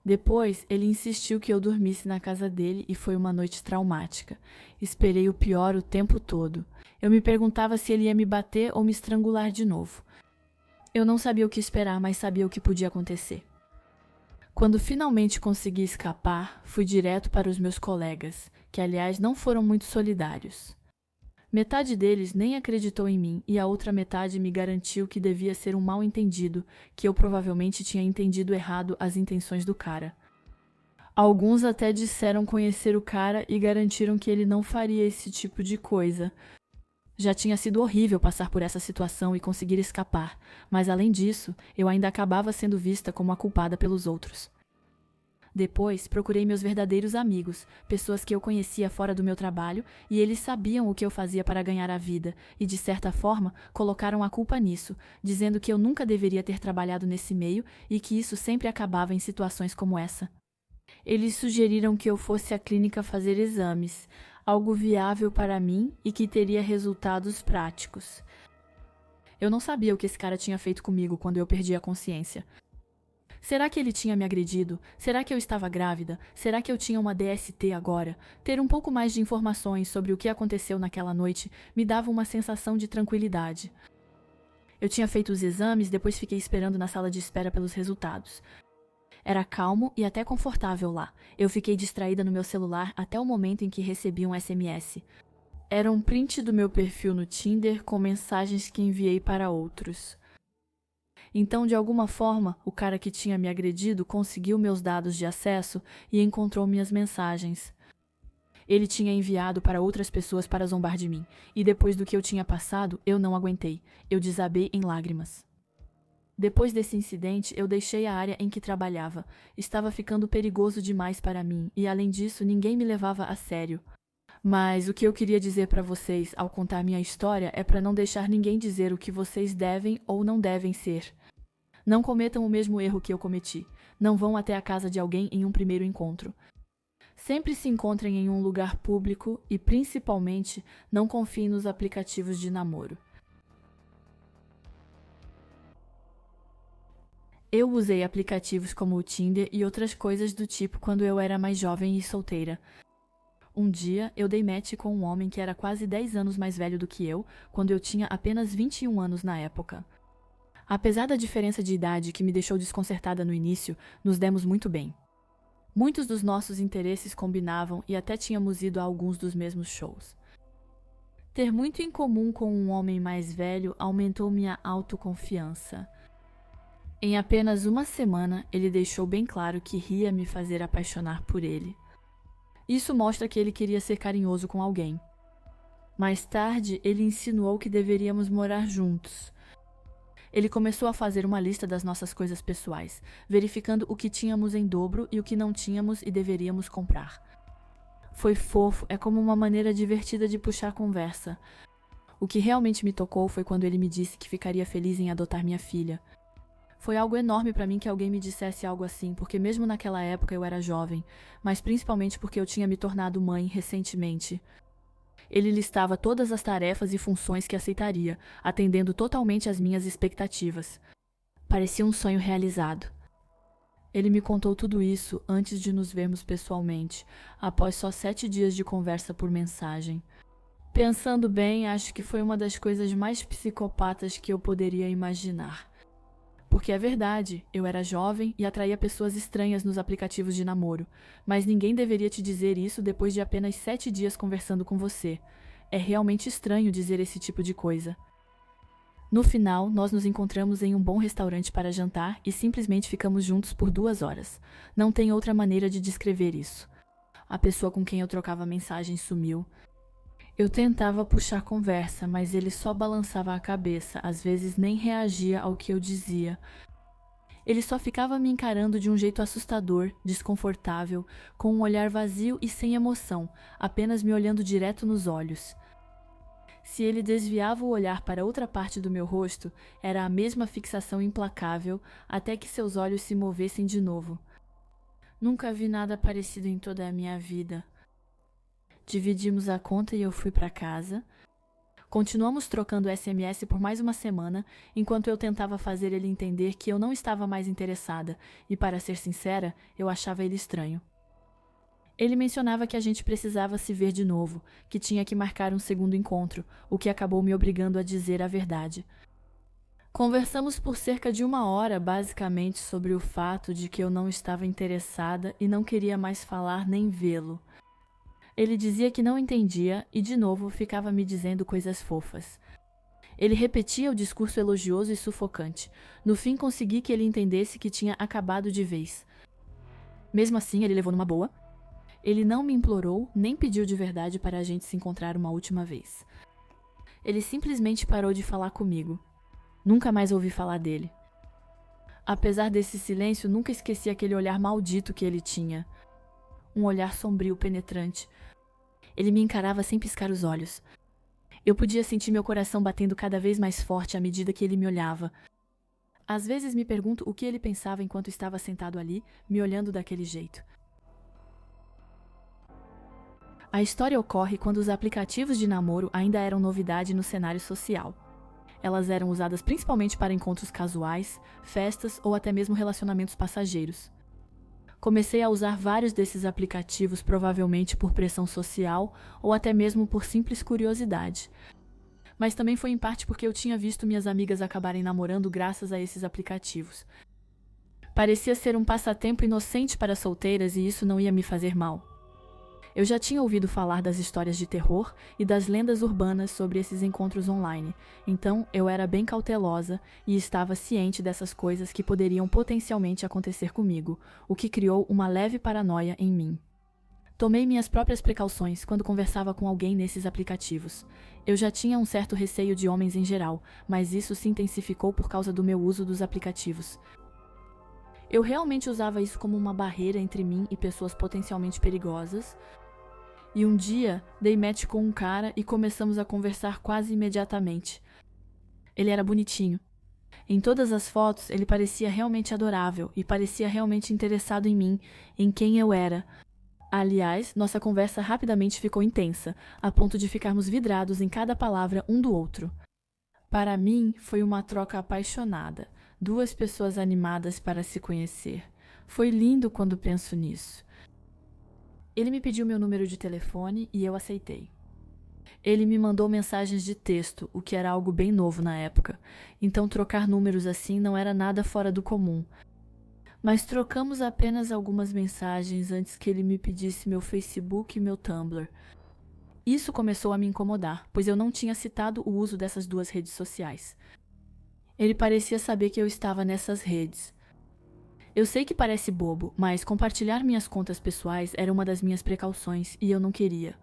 Depois, ele insistiu que eu dormisse na casa dele e foi uma noite traumática. Esperei o pior o tempo todo. Eu me perguntava se ele ia me bater ou me estrangular de novo. Eu não sabia o que esperar, mas sabia o que podia acontecer. Quando finalmente consegui escapar, fui direto para os meus colegas, que aliás não foram muito solidários. Metade deles nem acreditou em mim e a outra metade me garantiu que devia ser um mal-entendido, que eu provavelmente tinha entendido errado as intenções do cara. Alguns até disseram conhecer o cara e garantiram que ele não faria esse tipo de coisa. Já tinha sido horrível passar por essa situação e conseguir escapar, mas além disso, eu ainda acabava sendo vista como a culpada pelos outros. Depois, procurei meus verdadeiros amigos, pessoas que eu conhecia fora do meu trabalho, e eles sabiam o que eu fazia para ganhar a vida, e de certa forma, colocaram a culpa nisso, dizendo que eu nunca deveria ter trabalhado nesse meio e que isso sempre acabava em situações como essa. Eles sugeriram que eu fosse à clínica fazer exames, algo viável para mim e que teria resultados práticos. Eu não sabia o que esse cara tinha feito comigo quando eu perdi a consciência. Será que ele tinha me agredido? Será que eu estava grávida? Será que eu tinha uma DST agora? Ter um pouco mais de informações sobre o que aconteceu naquela noite me dava uma sensação de tranquilidade. Eu tinha feito os exames, depois fiquei esperando na sala de espera pelos resultados. Era calmo e até confortável lá. Eu fiquei distraída no meu celular até o momento em que recebi um SMS. Era um print do meu perfil no Tinder com mensagens que enviei para outros. Então, de alguma forma, o cara que tinha me agredido conseguiu meus dados de acesso e encontrou minhas mensagens. Ele tinha enviado para outras pessoas para zombar de mim, e depois do que eu tinha passado, eu não aguentei. Eu desabei em lágrimas. Depois desse incidente, eu deixei a área em que trabalhava. Estava ficando perigoso demais para mim e, além disso, ninguém me levava a sério. Mas o que eu queria dizer para vocês ao contar minha história é para não deixar ninguém dizer o que vocês devem ou não devem ser. Não cometam o mesmo erro que eu cometi. Não vão até a casa de alguém em um primeiro encontro. Sempre se encontrem em um lugar público e, principalmente, não confiem nos aplicativos de namoro. Eu usei aplicativos como o Tinder e outras coisas do tipo quando eu era mais jovem e solteira. Um dia, eu dei match com um homem que era quase 10 anos mais velho do que eu, quando eu tinha apenas 21 anos na época. Apesar da diferença de idade que me deixou desconcertada no início, nos demos muito bem. Muitos dos nossos interesses combinavam e até tínhamos ido a alguns dos mesmos shows. Ter muito em comum com um homem mais velho aumentou minha autoconfiança. Em apenas uma semana, ele deixou bem claro que ria me fazer apaixonar por ele. Isso mostra que ele queria ser carinhoso com alguém. Mais tarde, ele insinuou que deveríamos morar juntos. Ele começou a fazer uma lista das nossas coisas pessoais, verificando o que tínhamos em dobro e o que não tínhamos e deveríamos comprar. Foi fofo, é como uma maneira divertida de puxar conversa. O que realmente me tocou foi quando ele me disse que ficaria feliz em adotar minha filha. Foi algo enorme para mim que alguém me dissesse algo assim, porque mesmo naquela época eu era jovem, mas principalmente porque eu tinha me tornado mãe recentemente. Ele listava todas as tarefas e funções que aceitaria, atendendo totalmente às minhas expectativas. Parecia um sonho realizado. Ele me contou tudo isso antes de nos vermos pessoalmente, após só 7 dias de conversa por mensagem. Pensando bem, acho que foi uma das coisas mais psicopatas que eu poderia imaginar. Porque é verdade, eu era jovem e atraía pessoas estranhas nos aplicativos de namoro, mas ninguém deveria te dizer isso depois de apenas 7 dias conversando com você. É realmente estranho dizer esse tipo de coisa. No final, nós nos encontramos em um bom restaurante para jantar e simplesmente ficamos juntos por 2 horas. Não tem outra maneira de descrever isso. A pessoa com quem eu trocava mensagens sumiu. Eu tentava puxar conversa, mas ele só balançava a cabeça, às vezes nem reagia ao que eu dizia. Ele só ficava me encarando de um jeito assustador, desconfortável, com um olhar vazio e sem emoção, apenas me olhando direto nos olhos. Se ele desviava o olhar para outra parte do meu rosto, era a mesma fixação implacável, até que seus olhos se movessem de novo. Nunca vi nada parecido em toda a minha vida. Dividimos a conta e eu fui para casa. Continuamos trocando SMS por mais uma semana, enquanto eu tentava fazer ele entender que eu não estava mais interessada, e para ser sincera, eu achava ele estranho. Ele mencionava que a gente precisava se ver de novo, que tinha que marcar um segundo encontro, o que acabou me obrigando a dizer a verdade. Conversamos por cerca de 1 hora, basicamente sobre o fato de que eu não estava interessada e não queria mais falar nem vê-lo. Ele dizia que não entendia e, de novo, ficava me dizendo coisas fofas. Ele repetia o discurso elogioso e sufocante. No fim, consegui que ele entendesse que tinha acabado de vez. Mesmo assim, ele levou numa boa. Ele não me implorou, nem pediu de verdade para a gente se encontrar uma última vez. Ele simplesmente parou de falar comigo. Nunca mais ouvi falar dele. Apesar desse silêncio, nunca esqueci aquele olhar maldito que ele tinha. Um olhar sombrio, penetrante. Ele me encarava sem piscar os olhos. Eu podia sentir meu coração batendo cada vez mais forte à medida que ele me olhava. Às vezes me pergunto o que ele pensava enquanto estava sentado ali, me olhando daquele jeito. A história ocorre quando os aplicativos de namoro ainda eram novidade no cenário social. Elas eram usadas principalmente para encontros casuais, festas ou até mesmo relacionamentos passageiros. Comecei a usar vários desses aplicativos, provavelmente por pressão social ou até mesmo por simples curiosidade. Mas também foi em parte porque eu tinha visto minhas amigas acabarem namorando graças a esses aplicativos. Parecia ser um passatempo inocente para solteiras e isso não ia me fazer mal. Eu já tinha ouvido falar das histórias de terror e das lendas urbanas sobre esses encontros online, então eu era bem cautelosa e estava ciente dessas coisas que poderiam potencialmente acontecer comigo, o que criou uma leve paranoia em mim. Tomei minhas próprias precauções quando conversava com alguém nesses aplicativos. Eu já tinha um certo receio de homens em geral, mas isso se intensificou por causa do meu uso dos aplicativos. Eu realmente usava isso como uma barreira entre mim e pessoas potencialmente perigosas. E um dia, dei match com um cara e começamos a conversar quase imediatamente. Ele era bonitinho. Em todas as fotos, ele parecia realmente adorável e parecia realmente interessado em mim, em quem eu era. Aliás, nossa conversa rapidamente ficou intensa, a ponto de ficarmos vidrados em cada palavra um do outro. Para mim, foi uma troca apaixonada. Duas pessoas animadas para se conhecer. Foi lindo quando penso nisso. Ele me pediu meu número de telefone e eu aceitei. Ele me mandou mensagens de texto, o que era algo bem novo na época, então trocar números assim não era nada fora do comum. Mas trocamos apenas algumas mensagens antes que ele me pedisse meu Facebook e meu Tumblr. Isso começou a me incomodar, pois eu não tinha citado o uso dessas duas redes sociais. Ele parecia saber que eu estava nessas redes. Eu sei que parece bobo, mas compartilhar minhas contas pessoais era uma das minhas precauções e eu não queria.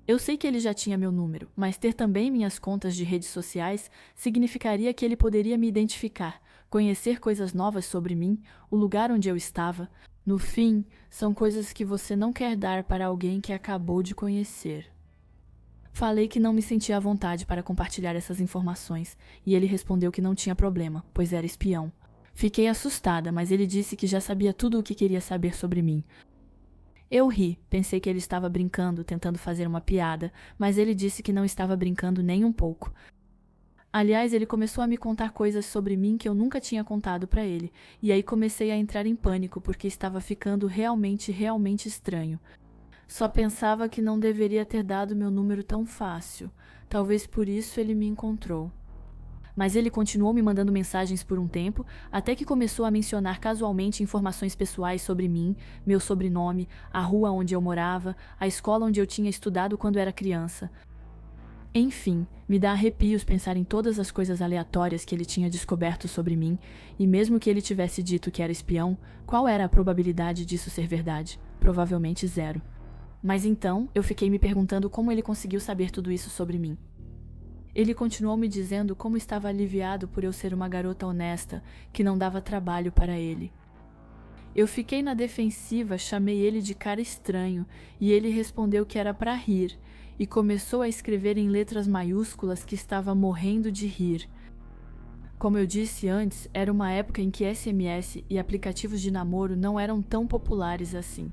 Eu sei que ele já tinha meu número, mas ter também minhas contas de redes sociais significaria que ele poderia me identificar, conhecer coisas novas sobre mim, o lugar onde eu estava. No fim, são coisas que você não quer dar para alguém que acabou de conhecer. Falei que não me sentia à vontade para compartilhar essas informações, e ele respondeu que não tinha problema, pois era espião. Fiquei assustada, mas ele disse que já sabia tudo o que queria saber sobre mim. Eu ri, pensei que ele estava brincando, tentando fazer uma piada, mas ele disse que não estava brincando nem um pouco. Aliás, ele começou a me contar coisas sobre mim que eu nunca tinha contado para ele, e aí comecei a entrar em pânico porque estava ficando realmente estranho. Só pensava que não deveria ter dado meu número tão fácil. Talvez por isso ele me encontrou. Mas ele continuou me mandando mensagens por um tempo, até que começou a mencionar casualmente informações pessoais sobre mim, meu sobrenome, a rua onde eu morava, a escola onde eu tinha estudado quando era criança. Enfim, me dá arrepios pensar em todas as coisas aleatórias que ele tinha descoberto sobre mim, e mesmo que ele tivesse dito que era espião, qual era a probabilidade disso ser verdade? Provavelmente 0. Mas então, eu fiquei me perguntando como ele conseguiu saber tudo isso sobre mim. Ele continuou me dizendo como estava aliviado por eu ser uma garota honesta, que não dava trabalho para ele. Eu fiquei na defensiva, chamei ele de cara estranho, e ele respondeu que era para rir, e começou a escrever em letras maiúsculas que estava morrendo de rir. Como eu disse antes, era uma época em que SMS e aplicativos de namoro não eram tão populares assim.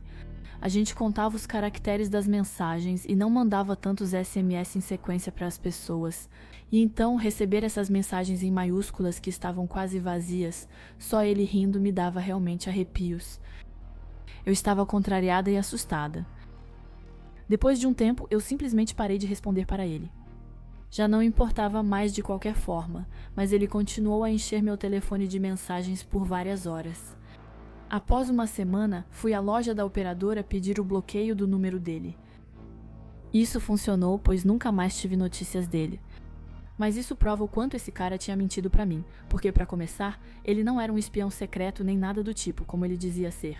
A gente contava os caracteres das mensagens e não mandava tantos SMS em sequência para as pessoas. E então, receber essas mensagens em maiúsculas que estavam quase vazias, só ele rindo me dava realmente arrepios. Eu estava contrariada e assustada. Depois de um tempo, eu simplesmente parei de responder para ele. Já não importava mais de qualquer forma, mas ele continuou a encher meu telefone de mensagens por várias horas. Após uma semana, fui à loja da operadora pedir o bloqueio do número dele. Isso funcionou, pois nunca mais tive notícias dele. Mas isso prova o quanto esse cara tinha mentido pra mim, porque, pra começar, ele não era um espião secreto nem nada do tipo, como ele dizia ser.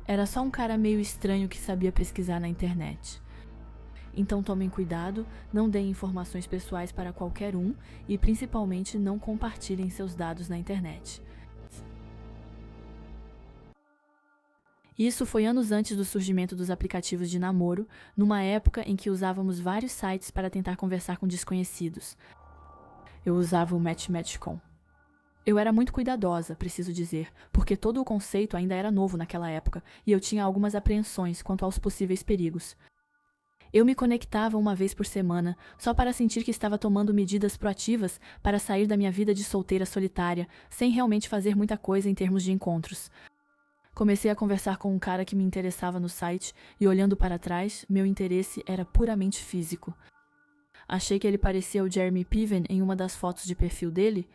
Era só um cara meio estranho que sabia pesquisar na internet. Então tomem cuidado, não deem informações pessoais para qualquer um e, principalmente, não compartilhem seus dados na internet. Isso foi anos antes do surgimento dos aplicativos de namoro, numa época em que usávamos vários sites para tentar conversar com desconhecidos. Eu usava o Match.com. Eu era muito cuidadosa, preciso dizer, porque todo o conceito ainda era novo naquela época e eu tinha algumas apreensões quanto aos possíveis perigos. Eu me conectava uma vez por semana, só para sentir que estava tomando medidas proativas para sair da minha vida de solteira solitária, sem realmente fazer muita coisa em termos de encontros. Comecei a conversar com um cara que me interessava no site e, olhando para trás, meu interesse era puramente físico. Achei que ele parecia o Jeremy Piven em uma das fotos de perfil dele.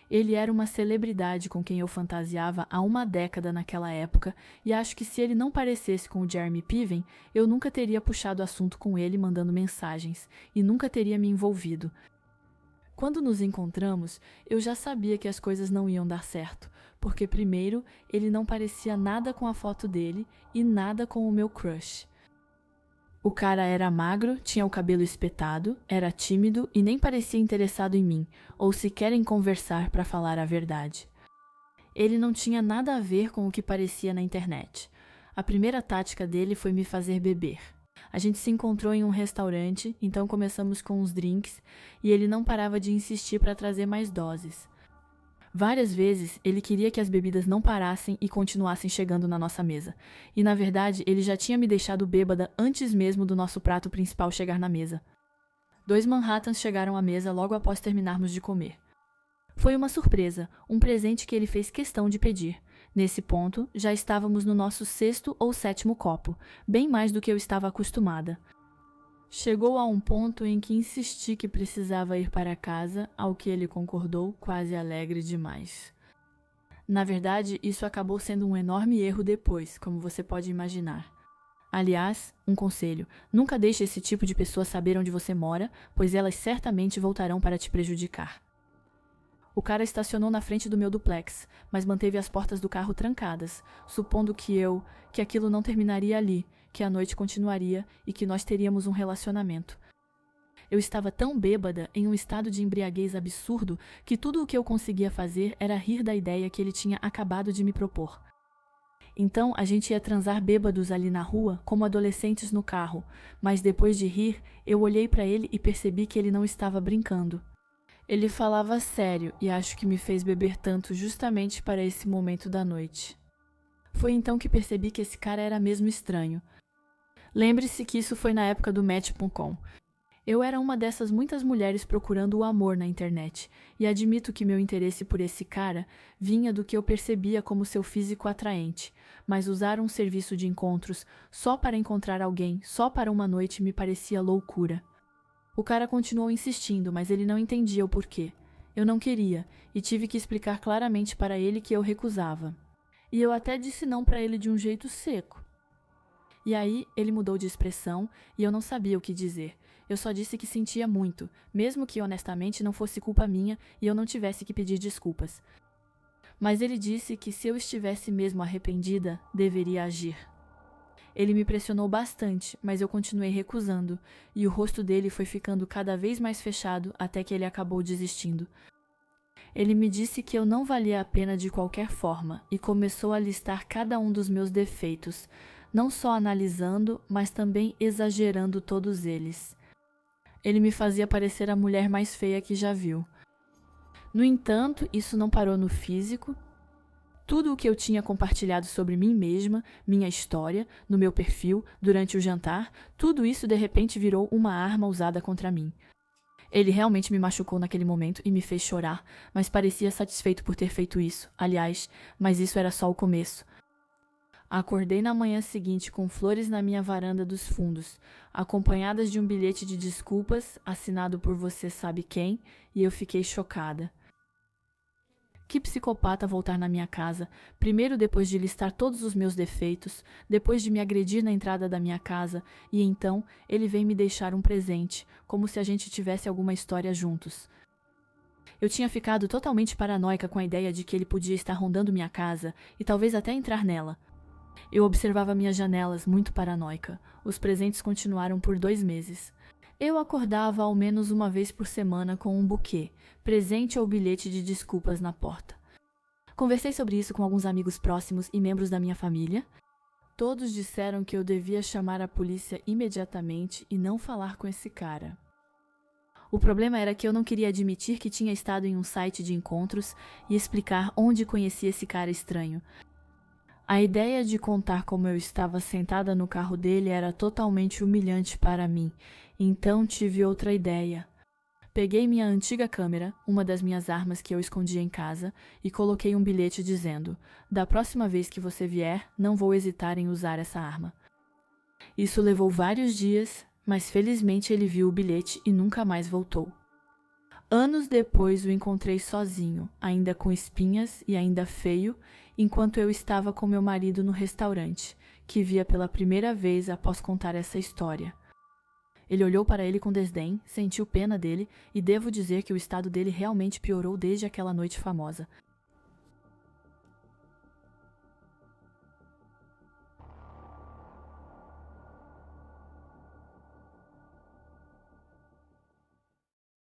Ele era uma celebridade com quem eu fantasiava há uma década naquela época e acho que se ele não parecesse com o Jeremy Piven, eu nunca teria puxado assunto com ele mandando mensagens e nunca teria me envolvido. Quando nos encontramos, eu já sabia que as coisas não iam dar certo, porque primeiro, ele não parecia nada com a foto dele e nada com o meu crush. O cara era magro, tinha o cabelo espetado, era tímido e nem parecia interessado em mim, ou sequer em conversar para falar a verdade. Ele não tinha nada a ver com o que parecia na internet. A primeira tática dele foi me fazer beber. A gente se encontrou em um restaurante, então começamos com uns drinks e ele não parava de insistir para trazer mais doses. Várias vezes ele queria que as bebidas não parassem e continuassem chegando na nossa mesa. E na verdade ele já tinha me deixado bêbada antes mesmo do nosso prato principal chegar na mesa. 2 Manhattans chegaram à mesa logo após terminarmos de comer. Foi uma surpresa, um presente que ele fez questão de pedir. Nesse ponto, já estávamos no nosso 6º ou 7º copo, bem mais do que eu estava acostumada. Chegou a um ponto em que insisti que precisava ir para casa, ao que ele concordou, quase alegre demais. Na verdade, isso acabou sendo um enorme erro depois, como você pode imaginar. Aliás, um conselho, nunca deixe esse tipo de pessoa saber onde você mora, pois elas certamente voltarão para te prejudicar. O cara estacionou na frente do meu duplex, mas manteve as portas do carro trancadas, supondo que aquilo não terminaria ali, que a noite continuaria e que nós teríamos um relacionamento. Eu estava tão bêbada, em um estado de embriaguez absurdo, que tudo o que eu conseguia fazer era rir da ideia que ele tinha acabado de me propor. Então a gente ia transar bêbados ali na rua, como adolescentes no carro, mas depois de rir, eu olhei para ele e percebi que ele não estava brincando. Ele falava sério e acho que me fez beber tanto justamente para esse momento da noite. Foi então que percebi que esse cara era mesmo estranho. Lembre-se que isso foi na época do Match.com. Eu era uma dessas muitas mulheres procurando o amor na internet, e admito que meu interesse por esse cara vinha do que eu percebia como seu físico atraente, mas usar um serviço de encontros só para encontrar alguém, só para uma noite, me parecia loucura. O cara continuou insistindo, mas ele não entendia o porquê. Eu não queria, e tive que explicar claramente para ele que eu recusava. E eu até disse não para ele de um jeito seco. E aí, ele mudou de expressão, e eu não sabia o que dizer. Eu só disse que sentia muito, mesmo que honestamente não fosse culpa minha e eu não tivesse que pedir desculpas. Mas ele disse que se eu estivesse mesmo arrependida, deveria agir. Ele me pressionou bastante, mas eu continuei recusando, e o rosto dele foi ficando cada vez mais fechado até que ele acabou desistindo. Ele me disse que eu não valia a pena de qualquer forma e começou a listar cada um dos meus defeitos, não só analisando, mas também exagerando todos eles. Ele me fazia parecer a mulher mais feia que já viu. No entanto, isso não parou no físico. Tudo o que eu tinha compartilhado sobre mim mesma, minha história, no meu perfil, durante o jantar, tudo isso de repente virou uma arma usada contra mim. Ele realmente me machucou naquele momento e me fez chorar, mas parecia satisfeito por ter feito isso. Aliás, mas isso era só o começo. Acordei na manhã seguinte com flores na minha varanda dos fundos, acompanhadas de um bilhete de desculpas, assinado por você sabe quem, e eu fiquei chocada. Que psicopata voltar na minha casa, primeiro depois de listar todos os meus defeitos, depois de me agredir na entrada da minha casa, e então ele vem me deixar um presente, como se a gente tivesse alguma história juntos. Eu tinha ficado totalmente paranoica com a ideia de que ele podia estar rondando minha casa e talvez até entrar nela. Eu observava minhas janelas, muito paranoica. Os presentes continuaram por 2 meses. Eu acordava ao menos uma vez por semana com um buquê, presente ou bilhete de desculpas na porta. Conversei sobre isso com alguns amigos próximos e membros da minha família. Todos disseram que eu devia chamar a polícia imediatamente e não falar com esse cara. O problema era que eu não queria admitir que tinha estado em um site de encontros e explicar onde conhecia esse cara estranho. A ideia de contar como eu estava sentada no carro dele era totalmente humilhante para mim, então tive outra ideia. Peguei minha antiga câmera, uma das minhas armas que eu escondia em casa, e coloquei um bilhete dizendo: "Da próxima vez que você vier, não vou hesitar em usar essa arma." Isso levou vários dias, mas felizmente ele viu o bilhete e nunca mais voltou. Anos depois o encontrei sozinho, ainda com espinhas e ainda feio, enquanto eu estava com meu marido no restaurante, que via pela primeira vez após contar essa história. Ele olhou para ele com desdém, sentiu pena dele e devo dizer que o estado dele realmente piorou desde aquela noite famosa.